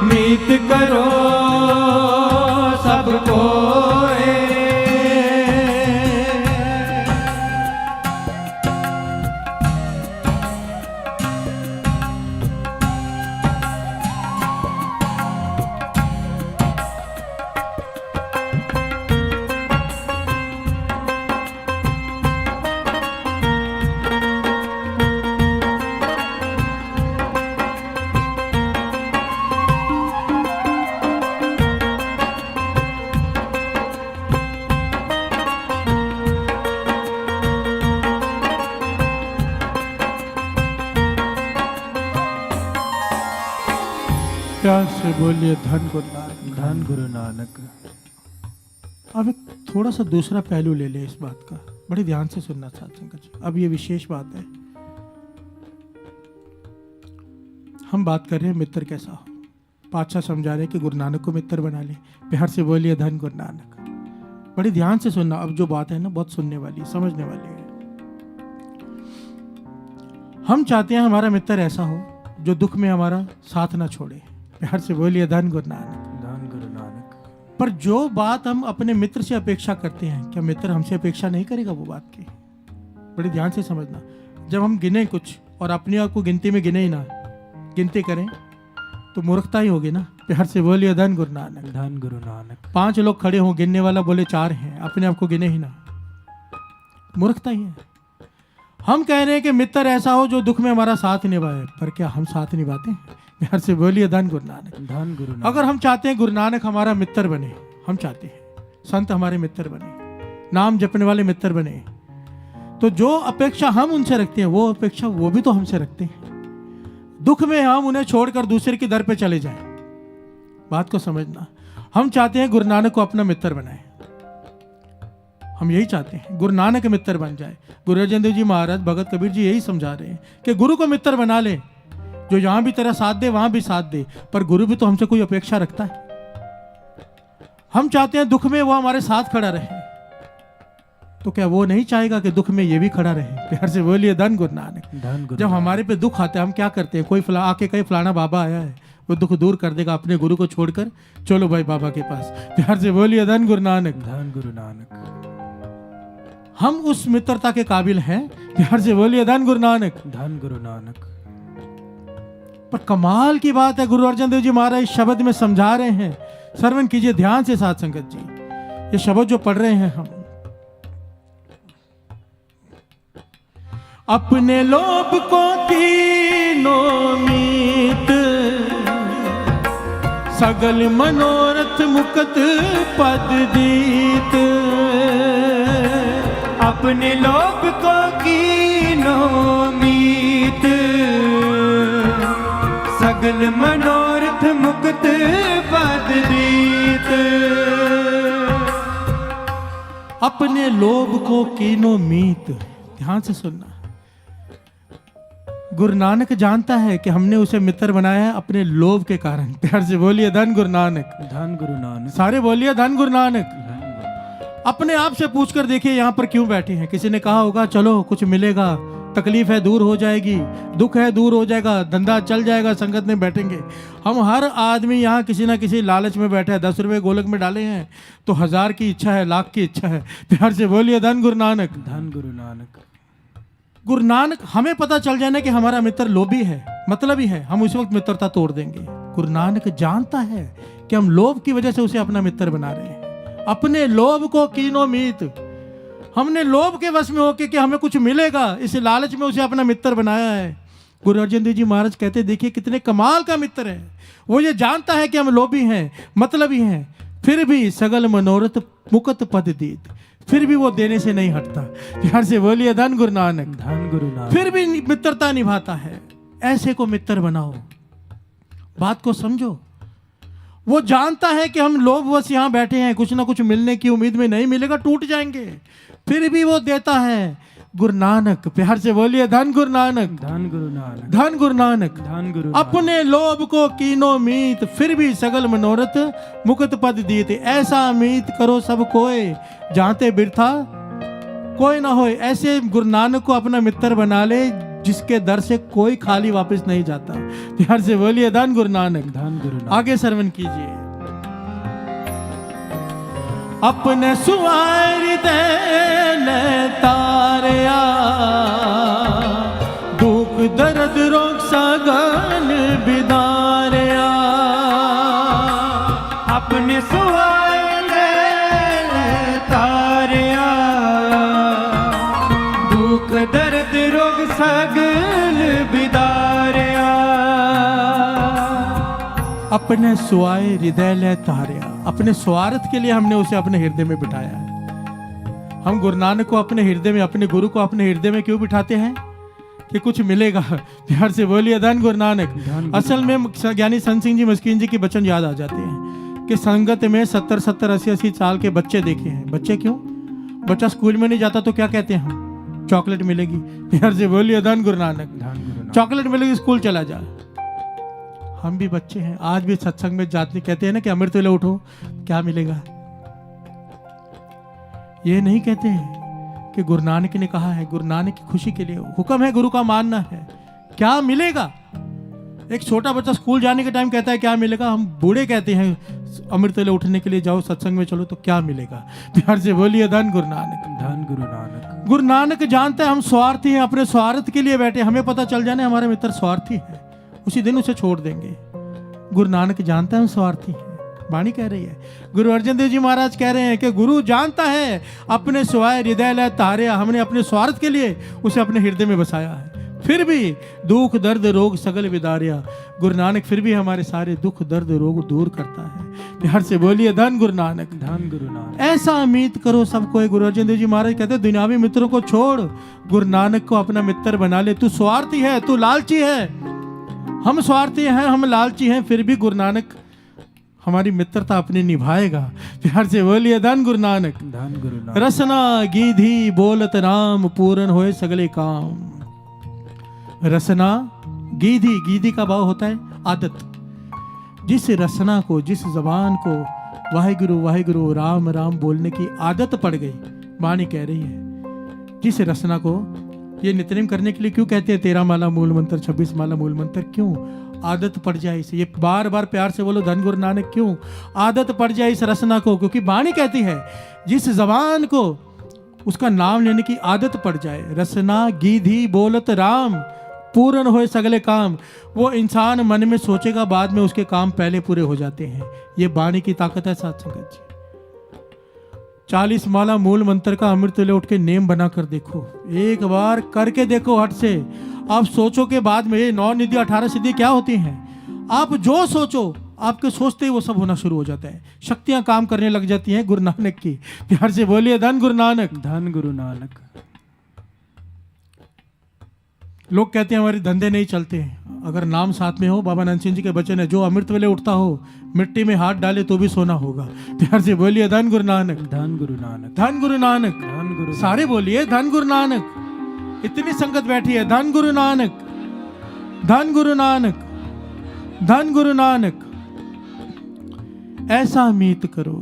Speaker 2: मीत करो सब कोई।
Speaker 1: प्यार से बोलिए धन गुरु नानक।
Speaker 2: धन गुरु नानक।
Speaker 1: अब एक थोड़ा सा दूसरा पहलू ले ले इस बात का, बड़े ध्यान से सुनना साथ संगत जी। अब ये विशेष बात है, हम बात कर रहे हैं मित्र कैसा हो। पातशाह समझा रहे हैं कि गुरु नानक को मित्र बना ले। प्यार से बोलिए धन गुरु नानक। बड़े ध्यान से सुनना, अब जो बात है ना बहुत सुनने वाली, समझने वाली है। हम चाहते हैं हमारा मित्र ऐसा हो जो दुख में हमारा साथ ना छोड़े। प्यार से बोलिए धन गुरु नानक।
Speaker 2: धन गुरु नानक।
Speaker 1: पर जो बात हम अपने मित्र से अपेक्षा करते हैं, क्या मित्र हमसे अपेक्षा नहीं करेगा वो बात की? बड़े ध्यान से समझना। जब हम गिने कुछ और अपने आप को गिनती में गिने ही ना, गिनती करें तो मूर्खता ही होगी ना। प्यार से बोलिए धन गुरु नानक।
Speaker 2: धन गुरु नानक।
Speaker 1: 5 लोग खड़े हों, गिनने वाला बोले 4 हैं, अपने आप को गिने ही ना, मूर्खता ही है। हम कह रहे हैं कि मित्र ऐसा हो जो दुख में हमारा साथ निभाए, पर क्या हम साथ निभाते हैं? प्यार से बोलिए धन गुरु नानक।
Speaker 2: धन गुरु नानक।
Speaker 1: अगर हम चाहते हैं गुरु नानक हमारा मित्र बने, हम चाहते हैं संत हमारे मित्र बने, नाम जपने वाले मित्र बने, तो जो अपेक्षा हम उनसे रखते हैं वो अपेक्षा वो भी तो हमसे रखते हैं। दुख में हम उन्हें छोड़कर दूसरे की दर पे चले जाएं, बात को समझना। हम चाहते हैं गुरु नानक को अपना मित्र बनाए, हम यही चाहते हैं गुरु नानक मित्र बन जाए। गुरु अर्जन देव जी महाराज, भगत कबीर जी यही समझा रहे हैं कि गुरु को मित्र बना ले, जो यहां भी तेरा साथ दे वहां भी साथ दे, पर गुरु भी तो हमसे कोई अपेक्षा रखता है। हम चाहते हैं दुख में वो हमारे साथ खड़ा रहे, तो क्या वो नहीं चाहेगा कि दुख में ये भी खड़ा रहे? प्यार से बोलिए धन गुरु नानक।
Speaker 2: धन गुरु
Speaker 1: जब हमारे पे दुख आता है हम क्या करते हैं? कोई आके कहीं फलाना बाबा आया है, वो दुख दूर कर देगा, अपने गुरु को छोड़कर चलो भाई बाबा के पास। प्यार से बोलिए धन गुरु नानक।
Speaker 2: धन गुरु नानक।
Speaker 1: हम उस मित्रता के काबिल हैं। प्यार से बोलिए धन गुरु नानक।
Speaker 2: धन गुरु नानक।
Speaker 1: पर कमाल की बात है, गुरु अर्जन देव जी महाराज इस शब्द में समझा रहे हैं। श्रवण कीजिए ध्यान से साथ संगत जी, ये शब्द जो पढ़ रहे हैं हम। अपने लोभ को कीनो मीत, सगल मनोरथ मुकत पद दीत।
Speaker 3: अपने लोभ को कीनो मीत, सगल मनोरथ मुक्त पद दीत।
Speaker 1: अपने लोभ को कीनो मीत, ध्यान से सुनना। गुरु नानक जानता है कि हमने उसे मित्र बनाया है अपने लोभ के कारण। प्यार से बोलिए धन गुरु नानक।
Speaker 2: धन गुरु नानक।
Speaker 1: सारे बोलिए धन गुरु नानक। अपने आप से पूछकर देखिए यहाँ पर क्यों बैठे हैं। किसी ने कहा होगा चलो कुछ मिलेगा, तकलीफ है दूर हो जाएगी, दुख है दूर हो जाएगा, धंधा चल जाएगा, संगत में बैठेंगे। हम हर आदमी यहाँ किसी ना किसी लालच में बैठा है। 10 रुपए गोलक में डाले हैं तो 1000 की इच्छा है, लाख की इच्छा है। प्यार से बोलिए धन गुरु नानक।
Speaker 2: धन गुरु नानक।
Speaker 1: गुरु नानक हमें पता चल जाए ना कि हमारा मित्र लोभी है, मतलबी है, हम उस वक्त मित्रता तोड़ देंगे। गुरु नानक जानता है कि हम लोभ की वजह से उसे अपना मित्र बना रहे हैं। अपने लोभ को कीनो मीत, हमने लोभ के वश में होके कि हमें कुछ मिलेगा, इस लालच में उसे अपना मित्र बनाया है। गुरु अर्जन देव जी महाराज कहते देखिए कितने कमाल का मित्र है। वो ये जानता है कि हम लोभी हैं, मतलबी हैं, फिर भी सगल मनोरथ मुकत पद दीत, फिर भी वो देने से नहीं हटता। प्यार से बोलिए धन गुरु नानक।
Speaker 2: धन गुरु नानक।
Speaker 1: फिर भी मित्रता निभाता है। ऐसे को मित्र बनाओ, बात को समझो। वो जानता है कि हम लोभवश यहाँ बैठे हैं, कुछ ना कुछ मिलने की उम्मीद में, नहीं मिलेगा टूट जाएंगे, फिर भी वो देता है। गुरु नानक। प्यार से बोलिए धन गुरु नानक।
Speaker 2: धन गुरु नानक।
Speaker 1: धन गुरु नानक।
Speaker 2: धन गुरु।
Speaker 1: अपने लोभ को कीनो मीत, फिर भी सगल मनोरथ मुकत पद दीत। ऐसा मीत करो सब कोय, जानते बिरथा कोई ना होए। ऐसे गुरु नानक को अपना मित्र बना ले जिसके दर से कोई खाली वापस नहीं जाता। प्यार से बोलिए धन गुरु नानक।
Speaker 2: धन गुरु नानक।
Speaker 1: आगे श्रवण कीजिए। अपने सुवार दे तारया, दुख दर्द रोग सगन बिदारया।
Speaker 3: अपने सुवार दे तारया, दुख दर्द रोग सगल बिदारया।
Speaker 1: अपने सुआए हृदय ले तारया, अपने स्वार्थ के लिए हमने उसे अपने हृदय में बिठाया है। हम गुरु नानक को अपने हृदय में, अपने गुरु को अपने हृदय में क्यों बिठाते हैं? कि कुछ मिलेगा। प्यार से बोलिए धन गुरु नानक। असल में ज्ञानी संत सिंह जी मस्कीन जी की वचन याद आ जाते हैं कि संगत में 70-70, 80-80 साल के बच्चे देखे हैं। बच्चे क्यों? बच्चा स्कूल में नहीं जाता तो क्या कहते हैं हम? चॉकलेट मिलेगी। प्यार से बोलिए धन गुरु नानक। चॉकलेट मिलेगी, स्कूल चला जा। हम भी बच्चे हैं, आज भी सत्संग में जाते कहते हैं ना कि अमृत वेले उठो, क्या मिलेगा? ये नहीं कहते हैं कि गुरु नानक ने कहा है, गुरु नानक की खुशी के लिए हुक्म है, गुरु का मानना है, क्या मिलेगा? एक छोटा बच्चा स्कूल जाने के टाइम कहता है क्या मिलेगा। हम बूढ़े कहते हैं अमृत वेले उठने के लिए जाओ, सत्संग में चलो, तो क्या मिलेगा? प्यार से बोलिए धन गुरु नानक।
Speaker 2: धन गुरु नानक।
Speaker 1: गुरु नानक जानते हैं हम स्वार्थी हैं, अपने स्वार्थ के लिए बैठे। हमें पता चल जाने हमारे मित्र स्वार्थी है, उसी दिन उसे छोड़ देंगे। गुरु नानक जानता है हम स्वार्थी हैं। वाणी कह रही है, गुरु अर्जन देव जी महाराज कह रहे हैं कि गुरु जानता है अपने स्वाय हृदय ले तारया, हमने अपने स्वार्थ के लिए उसे अपने हृदय में बसाया है। फिर भी दुख दर्द रोग सगल विदारिया, गुरु नानक फिर भी हमारे सारे दुख दर्द रोग दूर करता है। प्यार से बोलिए धन गुरु नानक।
Speaker 2: धन गुरु नानक।
Speaker 1: ऐसा उम्मीद करो सबको। गुरु अर्जन देव जी महाराज कहते हैं दुनियावी मित्रों को छोड़, गुरु नानक को अपना मित्र बना ले। तू स्वार्थी है, तू लालची है, हम स्वार्थी हैं, हम लालची हैं, फिर भी गुरु नानक हमारी मित्रता अपनी निभाएगा। प्यार से बोलिए धन गुरु नानक।
Speaker 2: धन गुरु नानक।
Speaker 1: रसना गीधी बोलत राम, पूर्ण होए सगले काम। रसना गीधी, गीधी का भाव होता है आदत। जिस रसना को, जिस जबान को वाहिगुरु वाहिगुरु राम राम बोलने की आदत पड़ गई, वाणी कह रही है जिस रसना को ये नित्यनेम करने के लिए क्यों कहते हैं 13 माला मूल मंत्र 26 माला मूल मंत्र, क्यों? आदत पड़ जाए इसे। ये बार बार प्यार से बोलो धन गुरु नानक, क्यों आदत पड़ जाए इस रसना को? क्योंकि वाणी कहती है जिस जबान को उसका नाम लेने की आदत पड़ जाए, रसना गीधी बोलत राम पूर्ण होए सगले काम, वो इंसान मन में सोचेगा बाद में उसके काम पहले पूरे हो जाते हैं। ये वाणी की ताकत है साथ संगत जी। 40 माला मूल मंत्र का अमृत ले उठ के नेम बना कर देखो, एक बार करके देखो हट से। आप सोचो के बाद में ये 9 निधि 18 सिद्धि क्या होती हैं, आप जो सोचो आपके सोचते ही वो सब होना शुरू हो जाता है, शक्तियां काम करने लग जाती हैं गुरु नानक की। प्यार से बोलिए धन गुरु नानक।
Speaker 2: धन गुरु नानक।
Speaker 1: लोग कहते हैं हमारे धंधे नहीं चलते हैं, अगर नाम साथ में हो, बाबा नंद सिंह जी के वचन है, जो अमृत वेले उठता हो मिट्टी में हाथ डाले तो भी सोना होगा। प्यार से बोलिए धन गुरु नानक।
Speaker 2: धन गुरु नानक।
Speaker 1: धन गुरु नानक।
Speaker 2: धन गुरु
Speaker 1: सारे बोलिए धन गुरु नानक। इतनी संगत बैठी है, धन गुरु नानक, धन गुरु नानक, धन गुरु नानक। ऐसा मीत करो,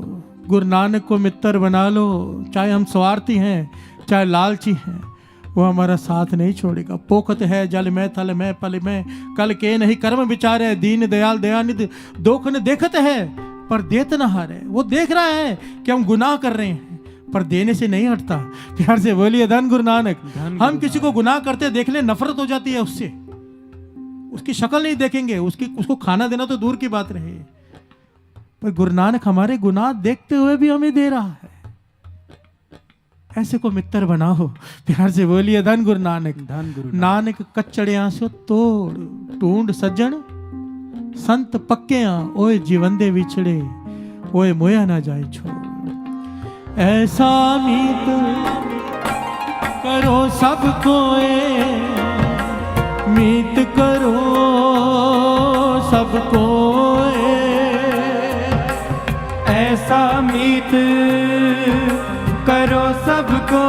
Speaker 1: गुरु नानक को मित्र बना लो। चाहे हम स्वार्थी हैं चाहे लालची हैं, वो हमारा साथ नहीं छोड़ेगा। पोखत है जल में थल में पल में, कल के नहीं कर्म विचारे, दीन दयाल दयानिधि दोख न देखत है पर देत न हारे। वो देख रहा है कि हम गुनाह कर रहे हैं पर देने से नहीं हटता। प्यार से बोलिए धन गुरु नानक। हम किसी को गुनाह करते देख ले नफरत हो जाती है उससे, उसकी शक्ल नहीं देखेंगे, उसको खाना देना तो दूर की बात रहे, पर गुरु नानक हमारे गुनाह देखते हुए भी हमें दे रहा है। ऐसे को मित्र बनाओ। प्यार से बोलिए धन गुरु नानक।
Speaker 2: धन गुरु
Speaker 1: नानक कच्चड़ियां से तोड़ टूंड सज्जन, संत पक्कियां ओए जीवन दे विछड़े, ओए मोया ना जाए छोड़। ऐसा मीत करो सबको, मीत करो सबको,
Speaker 3: ऐसा मीत करो सबको,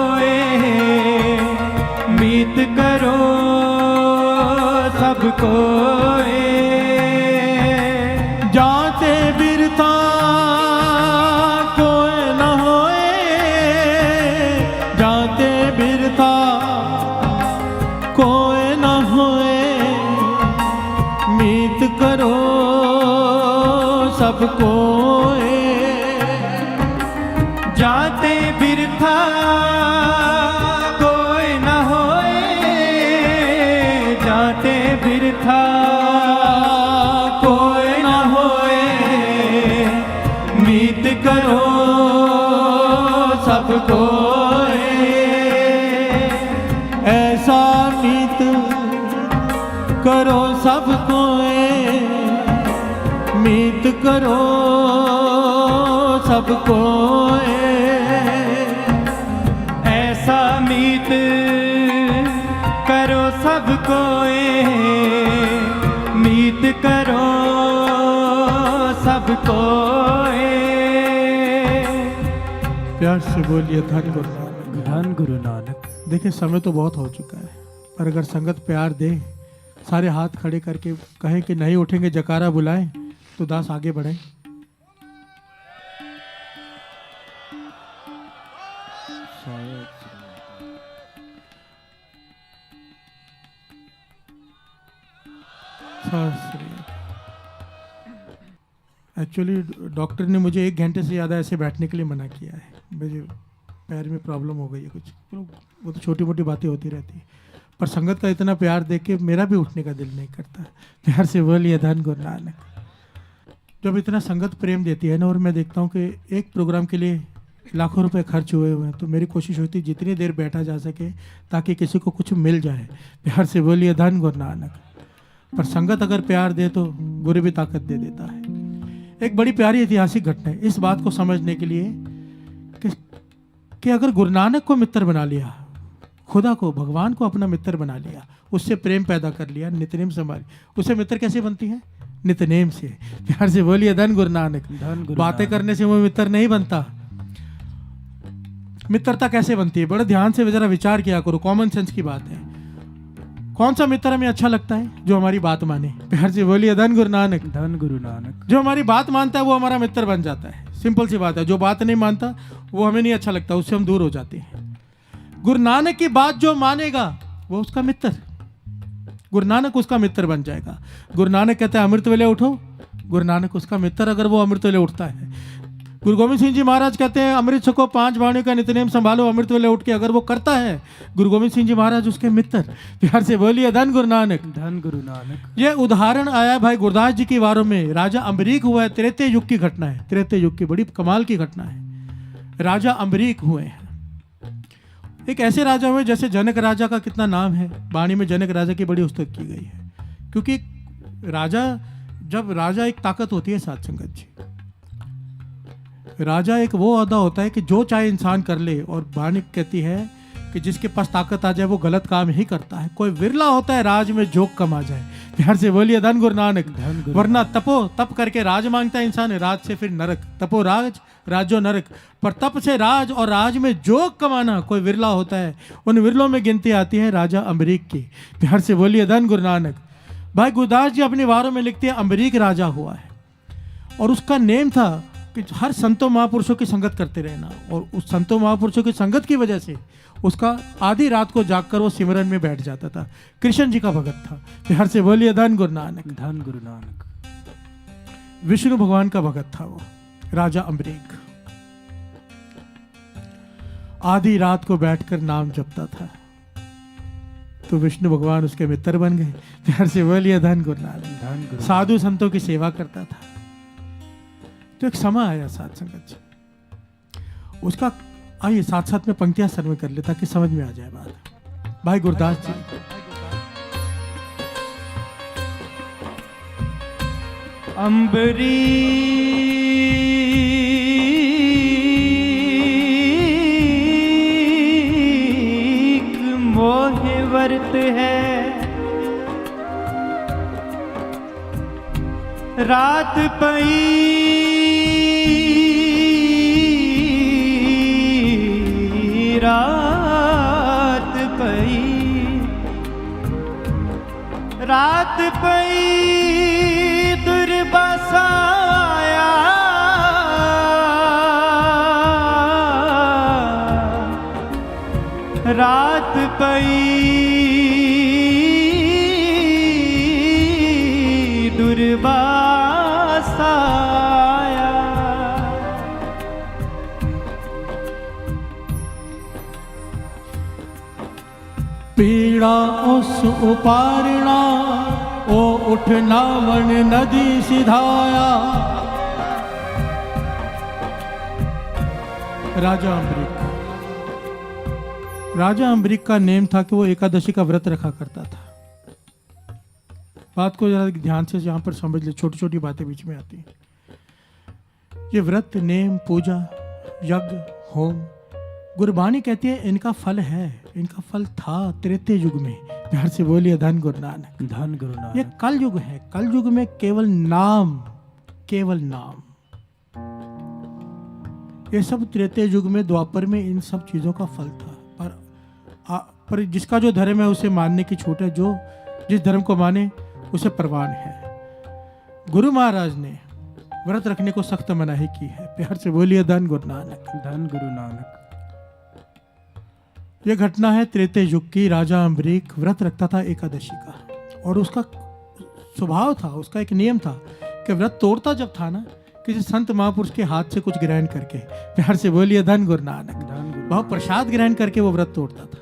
Speaker 3: मीत करो सबको।
Speaker 1: जाते बिरता कोई न होए, जाते बिरता कोई न होए, मीत करो सबको।
Speaker 3: जाते बिरथा कोई न होए, जाते बिरथा कोई न होए, मीत करो सबको।
Speaker 1: ऐसा मीत करो सबको, मीत करो सबको।
Speaker 3: ऐसा मीत करो सबको, मीत करो सबको।
Speaker 1: प्यार से बोलिए धन गुरु नानक।
Speaker 2: धन गुरु नानक।
Speaker 1: देखिए समय तो बहुत हो चुका है, पर अगर संगत प्यार दे, सारे हाथ खड़े करके कहें कि नहीं उठेंगे, जकारा बुलाएं, तो दास आगे बढ़े। एक्चुअली डॉक्टर ने मुझे 1 घंटे से ज़्यादा ऐसे बैठने के लिए मना किया है, मुझे पैर में प्रॉब्लम हो गई है कुछ, वो तो छोटी मोटी बातें होती रहती है, पर संगत का इतना प्यार देख के मेरा भी उठने का दिल नहीं करता। प्यार से बोलिए धन गुरु नानक। जब इतना संगत प्रेम देती है ना, और मैं देखता हूँ कि एक प्रोग्राम के लिए लाखों रुपए खर्च हुए हैं, तो मेरी कोशिश होती है जितनी देर बैठा जा सके ताकि किसी को कुछ मिल जाए। प्यार से बोलिए धन गुरु नानक। पर संगत अगर प्यार दे तो गुरु भी ताकत दे देता है। एक बड़ी प्यारी ऐतिहासिक घटना है इस बात को समझने के लिए कि अगर गुरु नानक को मित्र बना लिया, खुदा को, भगवान को अपना मित्र बना लिया, उससे प्रेम पैदा कर लिया, नित्यनेम संभाली, उससे मित्र कैसे बनती है? नित्यनेम से। प्यार से बोलिए धन गुरु नानक। बातें करने से वो मित्र नहीं बनता। मित्रता कैसे बनती है? बड़े ध्यान से जरा विचार किया करो, कॉमन सेंस की बात है। कौन सा मित्र हमें अच्छा लगता है? जो हमारी बात माने। प्यार से बोलिए धन गुरु नानक।
Speaker 2: धन गुरु नानक।
Speaker 1: जो हमारी बात मानता है वो हमारा मित्र बन जाता है। सिंपल सी बात है, जो बात नहीं मानता वो हमें नहीं अच्छा लगता, उससे हम दूर हो जाते हैं। गुरु नानक की बात जो मानेगा वो उसका मित्र, गुरु नानक उसका मित्र बन जाएगा। गुरु नानक कहते हैं अमृत वेले उठो, गुरु नानक उसका मित्र अगर वो अमृत वेले उठता है। गुरु गोविंद सिंह जी महाराज कहते हैं अमृत छको 5 वाणियों का नित्यनेम संभालो अमृत वेले उठ के, अगर वो करता है गुरु गोविंद सिंह जी महाराज उसके मित्र। प्यार से बोलिए धन गुरु नानक।
Speaker 2: धन गुरु नानक।
Speaker 1: ये उदाहरण आया भाई गुरदास जी की वारों में। राजा अम्बरीक हुआ है, त्रेते युग की घटना है, त्रेते युग की बड़ी कमाल की घटना है। राजा अम्बरीक हुए हैं, एक ऐसे राजा हुए जैसे जनक राजा का कितना नाम है, वाणी में जनक राजा की बड़ी उस्तत की गई है। क्योंकि राजा, जब राजा एक ताकत होती है साथ संगत जी, राजा एक वो अदा होता है कि जो चाहे इंसान कर ले, और वाणी कहती है कि जिसके पास ताकत आ जाए वो गलत काम ही करता है। कोई विरला होता है राज में जोक कम आ जाए। प्यार से बोलिए धन गुरु नानक। वरना तपो तप करके राज मांगता है इंसान, राज से फिर नरक। तपो राज, राजो नरक, पर तप से राज और राज में जोक कमाना कोई विरला होता है। उन विरलों में गिनती आती है राजा अम्बरीक की। प्यार से बोलिए धन गुरु नानक। भाई गुरदास जी अपने वारों में लिखते हैं अम्बरीक राजा हुआ है, और उसका नेम था कि हर संतों महापुरुषों की संगत करते रहना, और उस संतों महापुरुषों की संगत की वजह से उसका आधी रात को जागकर वो सिमरन में बैठ जाता था। कृष्ण जी का भगत था। प्यार से बोलिए धन गुरु नानक।
Speaker 2: धन गुरु नानक।
Speaker 1: विष्णु भगवान का भगत था वो राजा अम्बरीक। आधी रात को बैठकर नाम जपता था, तो विष्णु भगवान उसके मित्र बन गए। प्यार से बोलिए धन गुरु नानक।
Speaker 2: धन गुरु।
Speaker 1: साधु संतों की सेवा करता था। तो एक समय आया साथ संगत जी उसका, आइए साथ साथ में पंक्तियां सर में कर ले ताकि समझ में आ जाए बात। भाई गुरदास जी
Speaker 3: अम्बरीक मोहे वर्त है, रात पई रात पई, रात पई दुर्बासा आया, रात पई दुर्बासा आया।
Speaker 1: पीड़ा उस उपारणा ओ उठ नावन नदी सिधाया। राजा अम्बरीक, राजा अम्बरीक का नेम था कि वो एकादशी का व्रत रखा करता था। बात को जरा ध्यान से यहाँ पर समझ ले, छोटी छोटी बातें बीच में आती हैं। ये व्रत, नेम, पूजा, यज्ञ, होम, गुरबाणी कहती है इनका फल है, इनका फल था त्रेते युग में। प्यार से बोलिए धन गुरु नानक।
Speaker 2: धन गुरु नानक।
Speaker 1: ये कल युग है, कल युग में केवल नाम, केवल नाम। ये सब त्रेते युग में, द्वापर में इन सब चीजों का फल था। पर जिसका जो धर्म है उसे मानने की छूट है, जो जिस धर्म को माने उसे प्रवान है। गुरु महाराज ने व्रत रखने को सख्त मनाही की है। प्यार से बोलिए धन गुरु नानक।
Speaker 2: धन गुरु नानक।
Speaker 1: यह घटना है त्रेते युग की। राजा अम्बरीक व्रत रखता था एकादशी का, और उसका स्वभाव था, उसका एक नियम था कि व्रत तोड़ता जब था ना, किसी संत महापुरुष के हाथ से कुछ ग्रहण करके। प्यार से बोलिए धन गुरु नानक। बहुत प्रसाद ग्रहण करके वो व्रत तोड़ता था।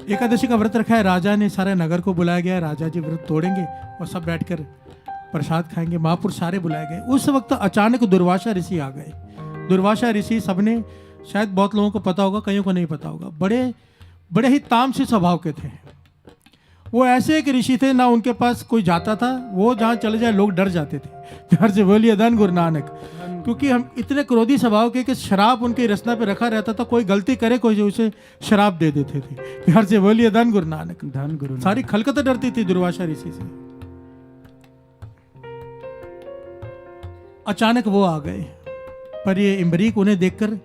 Speaker 1: एकादशी का व्रत रखा है, राजा ने सारे नगर को बुलाया गया। राजा जी व्रत तोड़ेंगे और सब बैठकर प्रसाद खाएंगे। महापुरुष सारे बुलाए गए। उस वक्त अचानक दुर्वासा ऋषि आ गए। दुर्वासा ऋषि सबने, शायद बहुत लोगों को पता होगा, कईयों को नहीं पता होगा, बड़े ही तामसी स्वभाव के थे। वो ऐसे एक ऋषि थे, ना उनके पास कोई जाता था, वो जहाँ चले जाए लोग डर जाते थे। प्यार से बोलिए धन गुरु नानक। क्योंकि हम इतने क्रोधी स्वभाव के कि शराब उनकी रचना पे रखा रहता था, कोई गलती करे कोई उसे शराब दे देते थे। प्यार से बोलिए धन गुरु नानक।
Speaker 2: धन गुरु नानक।
Speaker 1: सारी खलकत डरती थी दुर्वासा ऋषि से। अचानक वो आ गए, पर ये अम्बरीक उन्हें देखकर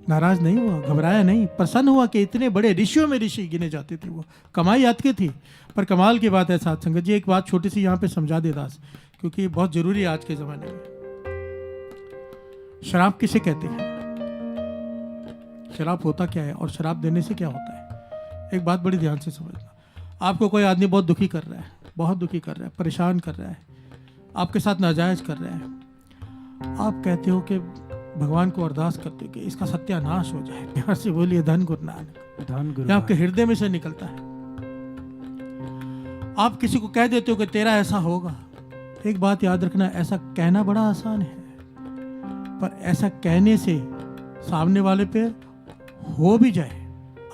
Speaker 1: नाराज नहीं हुआ, घबराया नहीं, प्रसन्न हुआ कि इतने बड़े ऋषियों में ऋषि गिने जाते थे। वो कमाई याद की थी। पर कमाल की बात है साथ संगत जी, एक बात छोटी सी यहाँ पे समझा दे दास, क्योंकि बहुत जरूरी है आज के जमाने में। शराब किसे कहते हैं, शराब होता क्या है और शराब देने से क्या होता है। एक बात बड़ी ध्यान से समझना, आपको कोई आदमी बहुत दुखी कर रहा है, बहुत दुखी कर रहा है, परेशान कर रहा है, आपके साथ नाजायज कर रहा है, आप कहते हो कि भगवान को अरदास करते हो कि इसका सत्यानाश हो जाए। प्यार से बोलिए धन गुरु नानक।
Speaker 2: धन गुरु
Speaker 1: ये आपके हृदय में से निकलता है। आप किसी को कह देते हो कि तेरा ऐसा होगा। एक बात याद रखना, ऐसा कहना बड़ा आसान है, पर ऐसा कहने से सामने वाले पे हो भी जाए,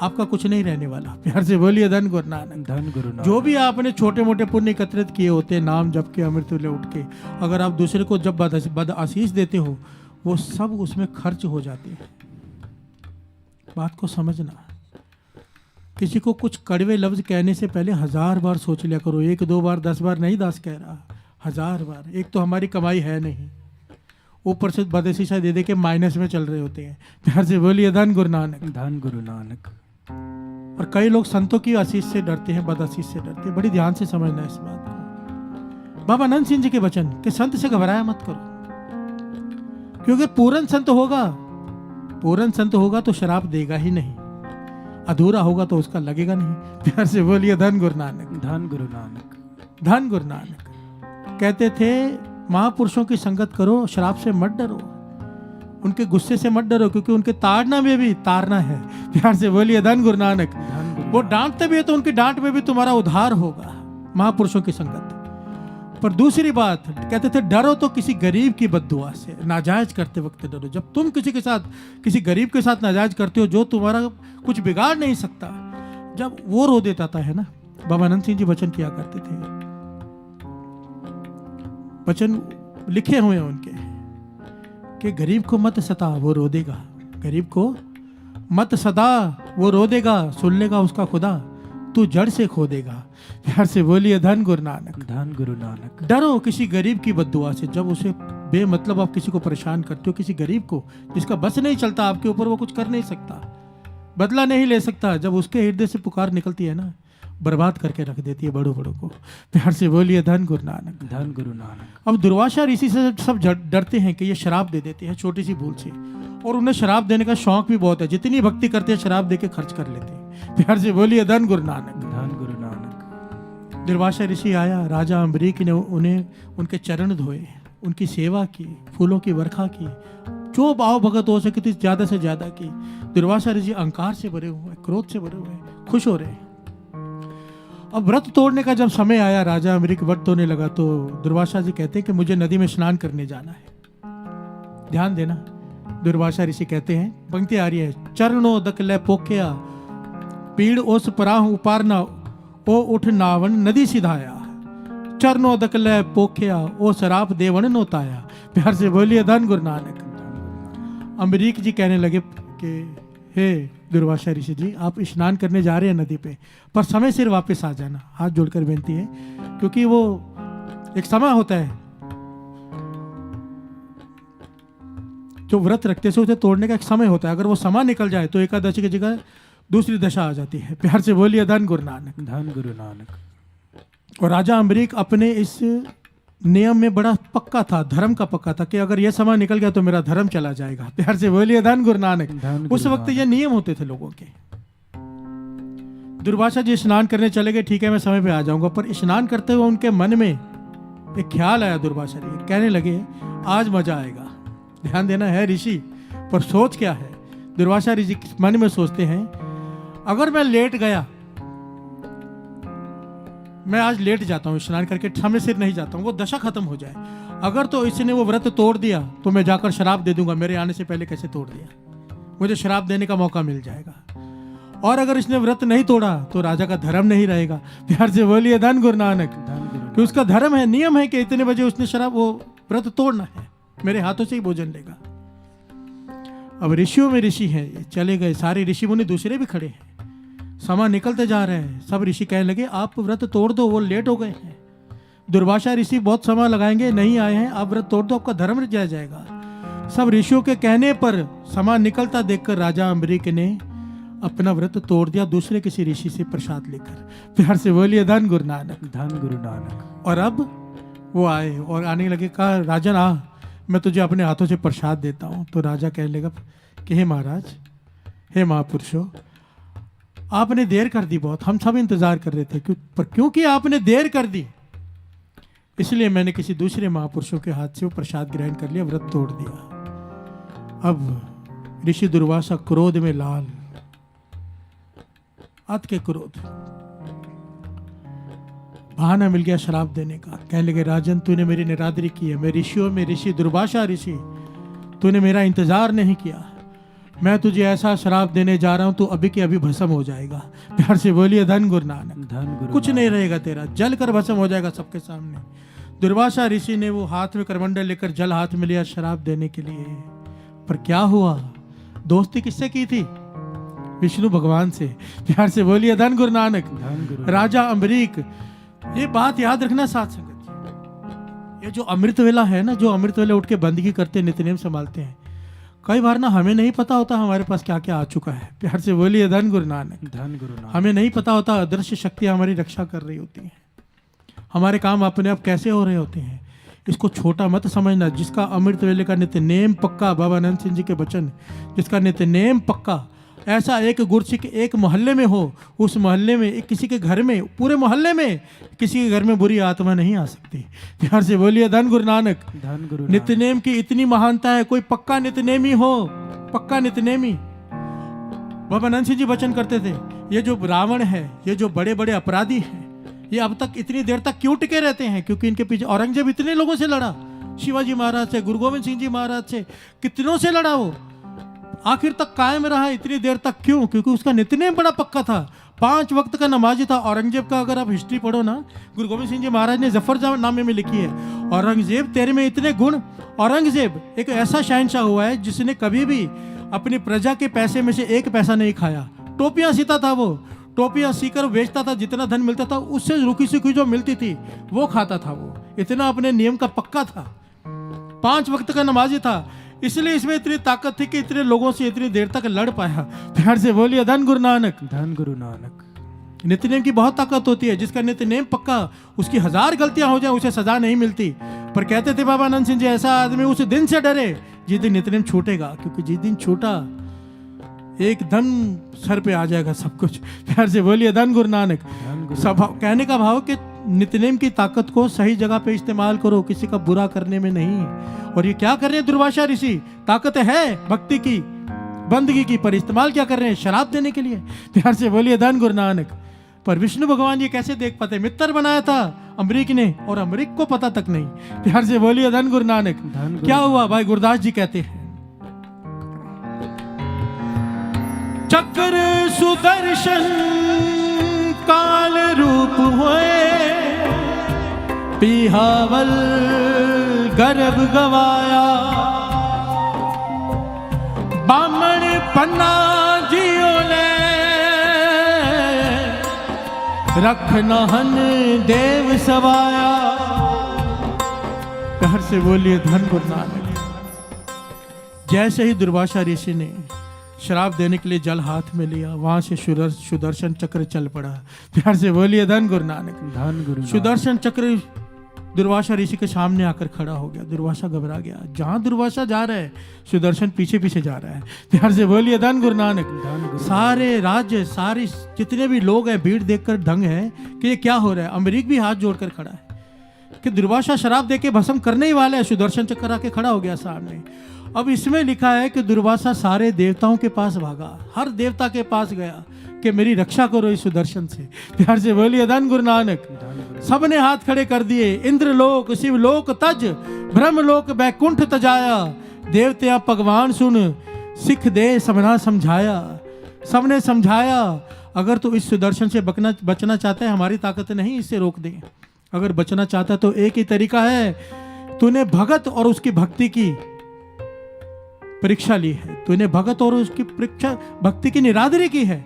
Speaker 1: आपका कुछ नहीं रहने वाला। प्यार से बोलिए धन गुरु नानक।
Speaker 2: धन गुरु नानक।
Speaker 1: जो भी आपने छोटे मोटे पुण्य एकत्रित किए होते हैं, नाम जप के, अमृत ले उठ के, अगर आप दूसरे को जब बद आशीष देते हो, वो सब उसमें खर्च हो जाते हैं। बात को समझना, किसी को कुछ कड़वे लफ्ज कहने से पहले 1000 बार सोच लिया करो। 1 2 बार 10 बार नहीं, दास कह रहा, 1000 बार। एक तो हमारी कमाई है नहीं, ऊपर से बदशीशा दे दे के माइनस में चल रहे होते हैं। प्यार से बोलिए धन गुरु नानक।
Speaker 2: धन गुरु नानक।
Speaker 1: और कई लोग संतों की आशीष से डरते हैं, बद आशीष से डरते हैं। बड़ी ध्यान से समझना इस बात को। बाबा आनंद सिंह जी के वचन कि संत से घबराया मत करो, क्योंकि पूर्ण संत होगा तो शराब देगा ही नहीं, अधूरा होगा तो उसका लगेगा नहीं। प्यार से बोलिए धन गुरु नानक।
Speaker 2: धन गुरु नानक।
Speaker 1: धन गुरु नानक कहते थे, महापुरुषों की संगत करो, शराब से मत डरो, उनके गुस्से से मत डरो, क्योंकि उनके ताड़ना में भी तारना है। प्यार से बोलिए धन गुरु नानक। वो डांटते भी है तो उनकी डांट में भी तुम्हारा उद्धार होगा, महापुरुषों की संगत। पर दूसरी बात कहते थे, डरो तो किसी गरीब की बद्दुआ से, नाजायज करते वक्त डरो। जब तुम किसी गरीब के साथ नाजायज करते हो, जो तुम्हारा कुछ बिगाड़ नहीं सकता, जब वो रो देता है ना। बाबा आनंद सिंह जी वचन किया करते थे, वचन लिखे हुए हैं उनके कि गरीब को मत सता, वो रो देगा। गरीब को मत सदा, वो रो देगा, सुन लेगा उसका खुदा, तू जड़ से खो देगा। प्यार से बोलिए धन गुरु नानक।
Speaker 2: धन गुरु नानक।
Speaker 1: डरो किसी गरीब की बद्दुआ से। जब उसे बेमतलब आप किसी को परेशान करते हो, किसी गरीब को जिसका बस नहीं चलता आपके ऊपर, वो कुछ कर नहीं सकता, बदला नहीं ले सकता, जब उसके हृदय से पुकार निकलती है ना, बर्बाद करके रख देती है बड़ों को। प्यार से बोलिए धन गुरु नानक।
Speaker 2: धन गुरु नानक।
Speaker 1: अब दुर्वासा ऋषि से सब डरते हैं कि ये शराब दे देते हैं छोटी सी भूल से, और उन्हें शराब देने का शौक भी बहुत है। जितनी भक्ति करते हैं शराब दे के खर्च कर लेते हैं। प्यार से बोलिए धन गुरु नानक।
Speaker 2: धन गुरु नानक।
Speaker 1: दुर्वासा ऋषि आया, राजा अम्बरीक ने उन्हें उनके चरण धोए, उनकी सेवा की, फूलों की वर्खा की, जो भाव भगत हो सके ज्यादा से ज्यादा की। दुर्वासा ऋषि अहंकार से भरे हुए, क्रोध से भरे हुए, खुश हो रहे हैं। अब व्रत तोड़ने का जब समय आया, राजा अम्बरीक व्रत तोड़ने लगा, तो दुर्वासा जी कहते हैं कि मुझे नदी में स्नान करने जाना है। ध्यान देना, दुर्वासा ऋषि कहते हैं, पंक्ति आ रही है, चरणों दकले पोख्या, पीड़ ओस पराह उपारना, ओ उठ नावन नदी सिधाया, चरणों दकले पोख्या, ओ शराब देवन नोताया। प्यार से बोलिए धन गुरु नानक। अम्बरीक जी कहने लगे कि हे दुर्वासा ऋषि जी, आप स्नान करने जा रहे हैं नदी पे, पर समय सिर वापस आ जाना। हाथ जोड़कर बेनती है, क्योंकि वो एक समय होता है जो व्रत रखते से उसे तोड़ने का एक समय होता है। अगर वो समय निकल जाए तो एकादशी की जगह दूसरी दशा आ जाती है। प्यार से बोलिए धन गुरु नानक।
Speaker 2: धन गुरु नानक।
Speaker 1: और राजा अम्बरीक अपने इस नियम में बड़ा पक्का था, धर्म का पक्का था कि अगर यह समय निकल गया तो मेरा धर्म चला जाएगा। प्यार से बोलिए धन गुरु नानक। उस वक्त ये नियम होते थे लोगों के। दुर्वासा जी स्नान करने चले गए, ठीक है मैं समय पे आ जाऊंगा, पर स्नान करते हुए उनके मन में एक ख्याल आया। दुर्वासा जी कहने लगे, आज मजा आएगा। ध्यान देना है ऋषि, पर सोच क्या है। दुर्वासा ऋषि मन में सोचते हैं, अगर मैं लेट गया, मैं आज लेट जाता हूँ स्नान करके, समय सिर नहीं जाता हूँ, वो दशा खत्म हो जाए। अगर तो इसने वो व्रत तोड़ दिया तो मैं जाकर शराब दे दूंगा, मेरे आने से पहले कैसे तोड़ दिया, मुझे शराब देने का मौका मिल जाएगा। और अगर इसने व्रत नहीं तोड़ा तो राजा का धर्म नहीं रहेगा। प्यार से बोलिए धन गुरु नानक। कि उसका धर्म है, नियम है कि इतने बजे उसने शराब वो व्रत तोड़ना है, मेरे हाथों से ही भोजन लेगा। अब ऋषियों में ऋषि हैं, चले गए सारे ऋषि मुनि, दूसरे भी खड़े हैं, समय निकलते जा रहे हैं। सब ऋषि कहने लगे, आप व्रत तोड़ दो, वो लेट हो गए हैं। दुर्वासा ऋषि बहुत समय लगाएंगे, नहीं आए हैं, आप व्रत तोड़ दो, आपका धर्म रह जाएगा। सब ऋषियों के कहने पर समय निकलता देखकर राजा अम्बरीक ने अपना व्रत तोड़ दिया, दूसरे किसी ऋषि से प्रसाद लेकर। प्यार से बोलिए धन गुरु नानक।
Speaker 2: धन गुरु नानक।
Speaker 1: और अब वो आए और आने लगे, कहा राजन आ, मैं तुझे अपने हाथों से प्रसाद देता हूँ। तो राजा कहने लगा कि हे महाराज, हे महापुरुषों, आपने देर कर दी बहुत, हम सब इंतजार कर रहे थे, पर क्योंकि आपने देर कर दी इसलिए मैंने किसी दूसरे महापुरुषों के हाथ से वो प्रसाद ग्रहण कर लिया, व्रत तोड़ दिया। अब ऋषि दुर्वासा क्रोध में लाल, अत के क्रोध, बहाना मिल गया शराब देने का। कहने लगे राजन, तूने मेरी निरादरी की है, मैं ऋषियों में ऋषि दुर्वासा ऋषि, तूने मेरा इंतजार नहीं किया, मैं तुझे ऐसा शराब देने जा रहा हूं, तू अभी के अभी भस्म हो जाएगा। प्यार से बोलिए धन गुरु नानक।
Speaker 2: धन गुरु
Speaker 1: कुछ नहीं रहेगा तेरा, जल कर भस्म हो जाएगा सबके सामने। दुर्वासा ऋषि ने वो हाथ में करमंडल लेकर जल हाथ में लिया शराब देने के लिए, पर क्या हुआ, दोस्ती किससे की थी? विष्णु भगवान से। प्यार से बोलिए धन गुरु नानक।
Speaker 2: धन गुरु
Speaker 1: राजा अम्बरीक, ये बात याद रखना साथ संगत, ये जो अमृत वेला है ना, जो अमृत वेला उठ के बंदगी करते, नित्यनेम संभालते हैं, कई बार ना हमें नहीं पता होता हमारे पास क्या क्या आ चुका है। प्यार से बोलिए धन गुरु नानक।
Speaker 2: धन गुरु नानक।
Speaker 1: हमें नहीं पता होता अदृश्य शक्तियां हमारी रक्षा कर रही होती हैं, हमारे काम अपने आप कैसे हो रहे होते हैं। इसको छोटा मत समझना। जिसका अमृत वेले का नित्य नेम पक्का, बाबा आनंद सिंह जी के वचन, जिसका नित्य नेम पक्का, ऐसा एक गुरसिक एक मोहल्ले में हो, उस मोहल्ले में एक किसी के घर में, पूरे मोहल्ले में किसी के घर में बुरी आत्मा नहीं आ सकती। प्यार से बोलिए धन गुरु नानक।
Speaker 2: धन गुरु
Speaker 1: नित्य नेम की इतनी महानता है, कोई पक्का नित्यनेमी हो, पक्का नित्यनेमी। बाबा आनंद सिंह जी वचन करते थे, ये जो रावण है, ये जो बड़े बड़े अपराधी हैं, ये अब तक इतनी देर तक क्यों टिके रहते हैं? क्योंकि इनके पीछे औरंगजेब इतने लोगों से लड़ा, शिवाजी महाराज से, गुरु गोविंद सिंह जी महाराज से, कितनों से लड़ा, वो आखिर तक कायम रहा इतनी देर तक। क्यों? क्योंकि उसका नित्यनेम बड़ा पक्का था, 5 वक्त का नमाजी था। औरंगजेब का अगर आप हिस्ट्री पढ़ो ना, गुरु गोविंद सिंह जी महाराज ने जफरनामे में लिखी है, औरंगजेब तेरे में इतने गुण। औरंगजेब एक ऐसा शहंशाह हुआ है जिसने कभी भी अपनी प्रजा के पैसे में से एक पैसा नहीं खाया। टोपियां सीता था वो, टोपियां सीकर बेचता था, जितना धन मिलता था उससे रुकी सुखी जो मिलती थी वो खाता था। वो इतना अपने नियम का पक्का था, 5 वक्त का नमाजी था, इसलिए इसमें इतनी ताकत थी कि इतने लोगों से इतनी देर तक लड़ पाया। प्यार से बोलिए धन गुरु नानक।
Speaker 2: धन गुरु नानक।
Speaker 1: नित्यनेम की बहुत ताकत होती है, जिसका नित्यनेम पक्का, उसकी 1000 गलतियां हो जाए उसे सजा नहीं मिलती। पर कहते थे बाबा आनंद सिंह जी, ऐसा आदमी उस दिन से डरे जिस दिन नित्यनेम छूटेगा, क्योंकि जिस दिन छूटा एकदम सर पे आ जाएगा सब कुछ। प्यार से बोलिए धन गुरु नानक। सब कहने का भाव कि नित्यनेम की ताकत को सही जगह पे इस्तेमाल करो, किसी का बुरा करने में नहीं। और ये क्या कर रहे हैं दुर्वासा ऋषि? ताकत है भक्ति की, बंदगी की, पर इस्तेमाल क्या कर रहे हैं? शराब देने के लिए। प्यार से बोलिए धन गुरु नानक। पर विष्णु भगवान ये कैसे देख पाते? मित्र बनाया था अम्बरीक ने, और अम्बरीक को पता तक नहीं। प्यार से बोलिए धन गुरु नानक। क्या हुआ भाई? गुरदास जी कहते हैं, चक्र सुदर्शन काल रूप हुए, पिहावल गर्भ गवाया, बामण पन्ना जियो ले, रखनहन देव सवाया। घर से बोलिए धन गुरु नानक। जैसे ही दुर्वासा ऋषि ने शराब देने के लिए जल हाथ में लिया, वहां से सुदर्शन चक्र चल पड़ा। प्यार से बोलिए धन गुरु नानक।
Speaker 2: धन गुरु नानक।
Speaker 1: सुदर्शन चक्र दुर्वासा ऋषि के सामने आकर खड़ा हो गया। दुर्वासा घबरा गया, जहां दुर्वासा जा रहा है सुदर्शन पीछे पीछे जा रहा है। प्यार से बोलिए धन गुरु नानक। सारे राज्य, सारे जितने भी लोग हैं, भीड़ देखकर दंग है कि ये क्या हो रहा है। अम्बरीक भी हाथ जोड़कर खड़ा है कि दुर्वासा शराब देके भस्म करने ही वाला है। सुदर्शन चक्र आके खड़ा हो गया सामने। अब इसमें लिखा है कि दुर्वासा सारे देवताओं के पास भागा, हर देवता के पास गया कि मेरी रक्षा करो इस सुदर्शन से। प्यार से बोलिए धन गुरु नानक। सबने हाथ खड़े कर दिए। इंद्रलोक शिवलोक तज, ब्रह्मलोक बैकुंठ तजाया, देवत्या भगवान सुन, सिख दे सबना समझाया। सबने समझाया, अगर तू इस सुदर्शन से बचना चाहता है, हमारी ताकत नहीं इससे रोक दे। अगर बचना चाहता है तो एक ही तरीका है, तूने भगत और उसकी भक्ति की परीक्षा ली है। तूने भगत और उसकी परीक्षा, भक्ति की निरादरी की है।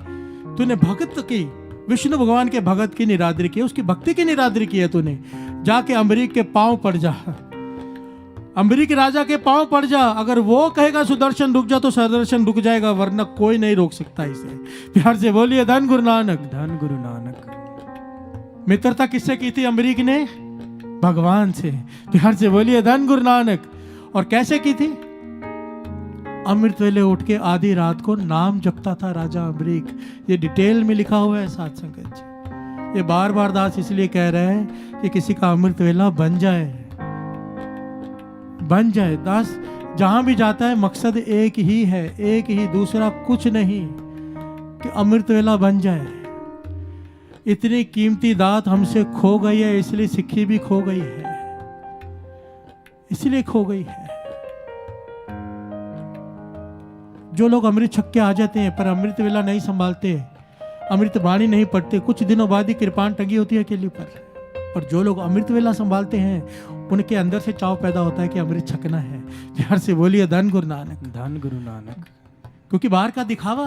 Speaker 1: तूने भगत की, विष्णु भगवान के भगत की निरादरी की, उसकी भक्ति की निरादरी की है तूने। जाके अम्बरीक के पांव पड़ जा, अम्बरीक राजा के पांव पड़ जा। अगर वो कहेगा सुदर्शन रुक जा तो सुदर्शन रुक जाएगा, वरना कोई नहीं रोक सकता इसे। प्यार से बोलिए धन गुरु नानक।
Speaker 2: धन गुरु नानक।
Speaker 1: मित्रता किससे की थी अम्बरीक ने? भगवान से। प्यार से बोलिए धन गुरु नानक। और कैसे की थी? अमृत वेले उठ के आधी रात को नाम जपता था राजा अम्बरीक। ये डिटेल में लिखा हुआ है साध संगत जी। ये बार बार दास इसलिए कह रहे हैं कि किसी का अमृत वेला बन जाए, बन जाए। दास जहां भी जाता है मकसद एक ही है, एक ही, दूसरा कुछ नहीं, कि अमृत वेला बन जाए। इतनी कीमती दात हमसे खो गई है, इसलिए सिक्खी भी खो गई है, इसलिए खो गई है। जो लोग अमृत छक के आ जाते हैं पर अमृत वेला नहीं संभालते, अमृत वाणी नहीं पढ़ते, कुछ दिनों बाद ही कृपाण टंगी होती है अकेली पर जो लोग अमृत वेला संभालते हैं उनके अंदर से चाव पैदा होता है कि अमृत छकना है। प्यार से बोलिए धन गुरु नानक,
Speaker 2: धन गुरु नानक।
Speaker 1: क्योंकि बाहर का दिखावा,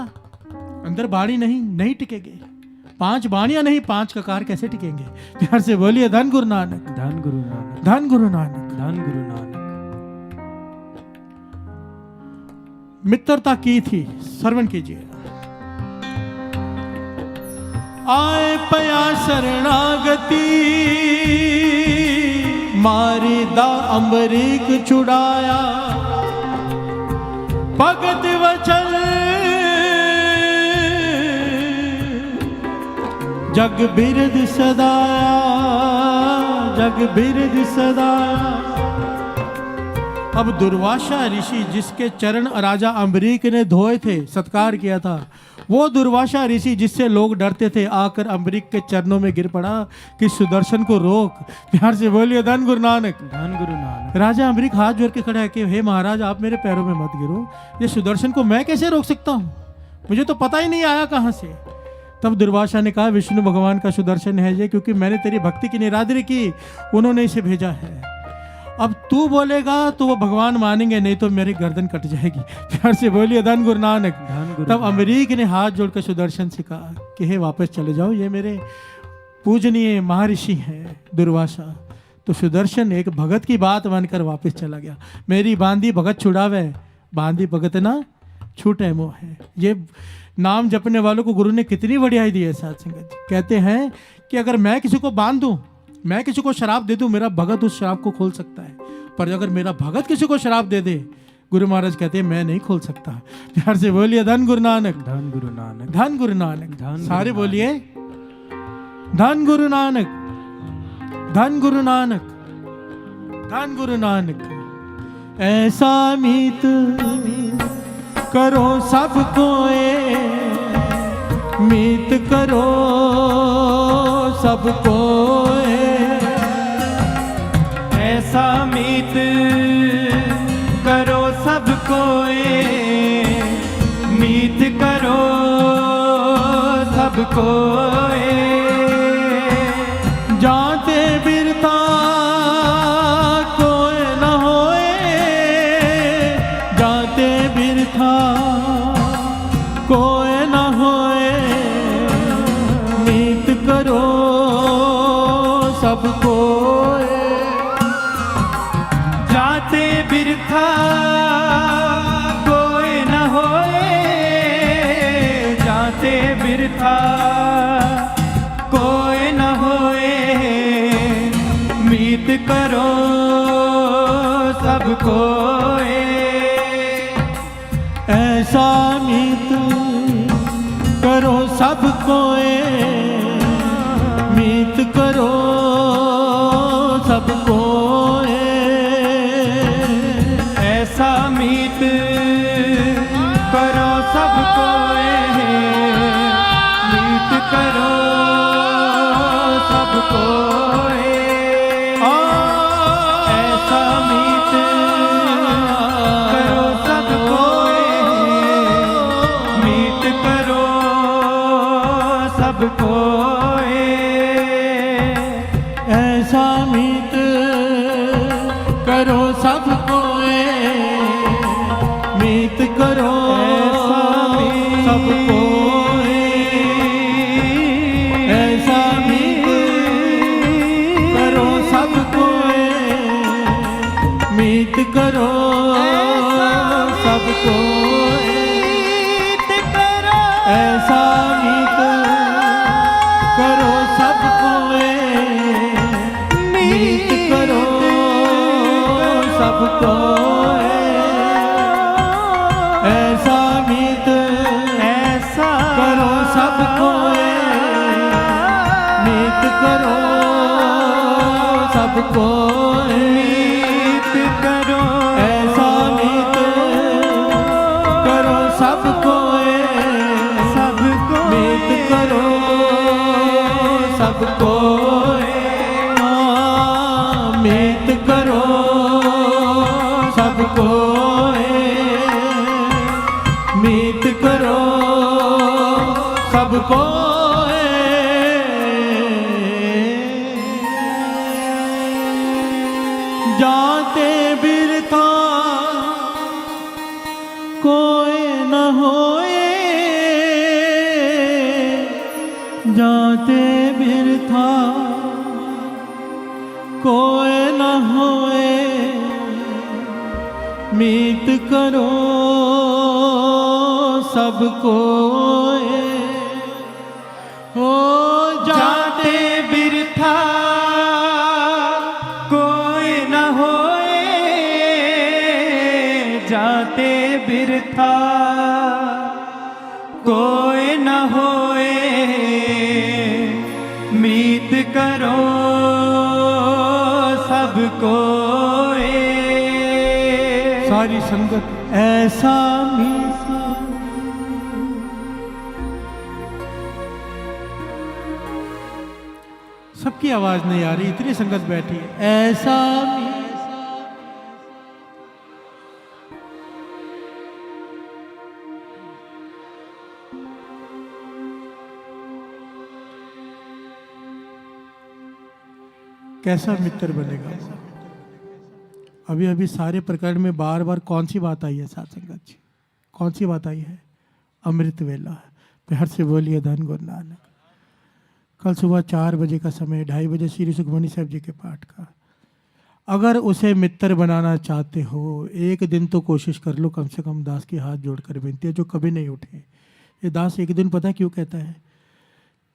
Speaker 1: अंदर बाणी नहीं टिकेंगे। 5 बाणियां नहीं, 5 ककार कैसे टिकेंगे? प्यार से बोलिए धन गुरु नानक,
Speaker 2: धन गुरु नानक,
Speaker 1: धन गुरु नानक,
Speaker 2: धन गुरु नानक।
Speaker 1: मित्रता की थी, श्रवण कीजिए। आए पया शरणागति, मारी दा अम्बरीक छुड़ाया, भगत वचन जग बिरद सदाया, जग बिरद सदाया। अब दुर्वासा ऋषि जिसके चरण राजा अम्बरीक ने धोए थे, सत्कार किया था, वो दुर्वासा ऋषि जिससे लोग डरते थे, आकर अम्बरीक के चरणों में गिर पड़ा कि सुदर्शन को रोक। प्यार से बोलिए धन गुरु नानक,
Speaker 2: धन गुरु नानक।
Speaker 1: राजा अम्बरीक हाथ जोड़ के खड़ा है कि हे महाराज, आप मेरे पैरों में मत गिरो, ये सुदर्शन को मैं कैसे रोक सकता हूँ, मुझे तो पता ही नहीं आया कहाँ से। तब दुर्वासा ने कहा, विष्णु भगवान का सुदर्शन है ये, क्योंकि मैंने तेरी भक्ति की निरादरी की, उन्होंने इसे भेजा है। अब तू बोलेगा तो वो भगवान मानेंगे, नहीं तो मेरी गर्दन कट जाएगी। प्यार से बोलिए धन गुरु नानक,
Speaker 2: धन गुरु।
Speaker 1: तब अम्बरीक ने हाथ जोड़कर सुदर्शन से कहा कि हे वापस चले जाओ, ये मेरे पूजनीय महर्षि हैं दुर्वासा। तो सुदर्शन एक भगत की बात मानकर वापस चला गया। मेरी बांदी भगत छुड़ावे, बांदी भगत ना छूटे मोह है। ये नाम जपने वालों को गुरु ने कितनी बढ़ियाई दी है साथ संगत जी। कहते हैं कि अगर मैं किसी को बांध दूं, मैं किसी को शराब दे दूं, मेरा भगत उस शराब को खोल सकता है, पर अगर मेरा भगत किसी को शराब दे दे, गुरु महाराज कहते हैं मैं नहीं खोल सकता। प्यार से बोलिए धन गुरु नानक,
Speaker 2: धन गुरु नानक,
Speaker 1: धन गुरु नानक,
Speaker 2: धन गुरु
Speaker 1: सारे
Speaker 2: नानक।
Speaker 1: बोलिए धन गुरु नानक, धन गुरु नानक, धन गुरु नानक। ऐसा मीत करो सबको, मीत करो सबको,
Speaker 3: ऐसा मीत करो सबको, मीत करो सबको।
Speaker 1: जाते बिरता कोई न होए, जाते बिरथा कोई न होए, मीत करो सबको।
Speaker 3: जाते बिरथा कोई न होए, जाते बिरथा कोई न होए, मीत करो सबको।
Speaker 1: ऐसा मीत करो सबको, मीत करो सबको।
Speaker 3: ऐसा मीत करो सबको, मीत करो सबको। ऐसा मीत करो सबको, मीत करो सबको।
Speaker 1: ऐसा मीत करो सबको, मीत करो सबको। ऐसा मीत करो सबको, मीत करो सबको। ऐसा मीत करो सबको, मीत करो सबको। सब कोए मीत करो सब कोए
Speaker 3: मीत करो
Speaker 1: ऐसा मीत करो सब कोए
Speaker 3: सबको
Speaker 1: मीत करो सब कोए मीत करो सब कोए मीत करो सब कोए जाते बिरथा कोई न होए जाते बिरथा कोई न होए मीत करो सब कोए हो
Speaker 3: जाते बिरथा कोई न होए जाते बिरथा कोई न होए मीत करो सब कोए
Speaker 1: सारी संगत ऐसा मीत सबकी आवाज नहीं आ रही इतनी संगत बैठी है ऐसा मीत कैसा मित्र बनेगा अभी अभी सारे प्रकरण में बार बार कौन सी बात आई है साथ संगत जी कौन सी बात आई है अमृत वेला प्यार से बोलिए धन गुरु नानक कल सुबह 4 बजे का समय 2:30 बजे श्री सुखमनी साहब जी के पाठ का अगर उसे मित्र बनाना चाहते हो एक दिन तो कोशिश कर लो कम से कम दास के हाथ जोड़कर विनती है जो कभी नहीं उठे ये दास एक दिन पता क्यों कहता है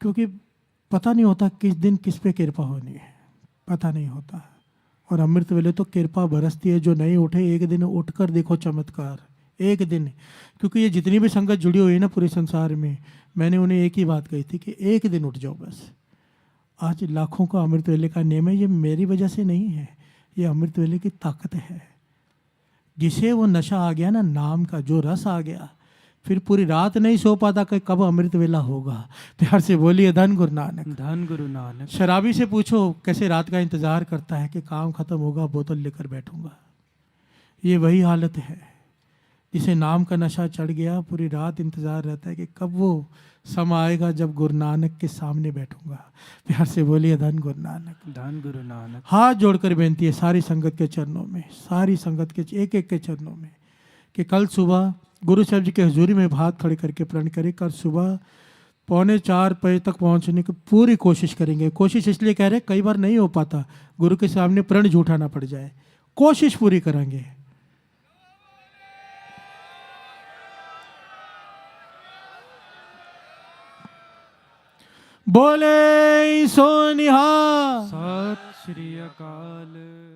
Speaker 1: क्योंकि पता नहीं होता किस दिन किस पे कृपा होनी है पता नहीं होता और अमृत वेले तो कृपा बरसती है जो नहीं उठे एक दिन उठकर देखो चमत्कार एक दिन क्योंकि ये जितनी भी संगत जुड़ी हुई है ना पूरे संसार में मैंने उन्हें एक ही बात कही थी कि एक दिन उठ जाओ बस आज लाखों का अमृत वेले का नियम है ये मेरी वजह से नहीं है ये अमृत वेले की ताकत है जिसे वो नशा आ गया ना नाम का जो रस आ गया फिर पूरी रात नहीं सो पाता कि कब अमृत वेला होगा प्यार से बोलिए धन गुरु नानक
Speaker 2: धन गुरु नानक
Speaker 1: शराबी से पूछो कैसे रात का इंतजार करता है कि काम खत्म होगा बोतल लेकर बैठूंगा ये वही हालत है जिसे नाम का नशा चढ़ गया पूरी रात इंतजार रहता है कि कब वो समय आएगा जब गुरु नानक के सामने बैठूंगा प्यार से बोलिए धन गुरु नानक
Speaker 2: धन गुरु नानक
Speaker 1: हाथ जोड़कर बेनती है सारी संगत के चरणों में सारी संगत के एक एक के चरणों में कि कल सुबह गुरु साहब जी के हजूरी में हाथ खड़े करके प्रण करें कल सुबह 3:45 बजे तक पहुंचने की पूरी कोशिश करेंगे कोशिश इसलिए कह रहे कई बार नहीं हो पाता गुरु के सामने प्रण झूठा ना पड़ जाए कोशिश पूरी करेंगे बोले सो निहाल
Speaker 2: सत श्री अकाल।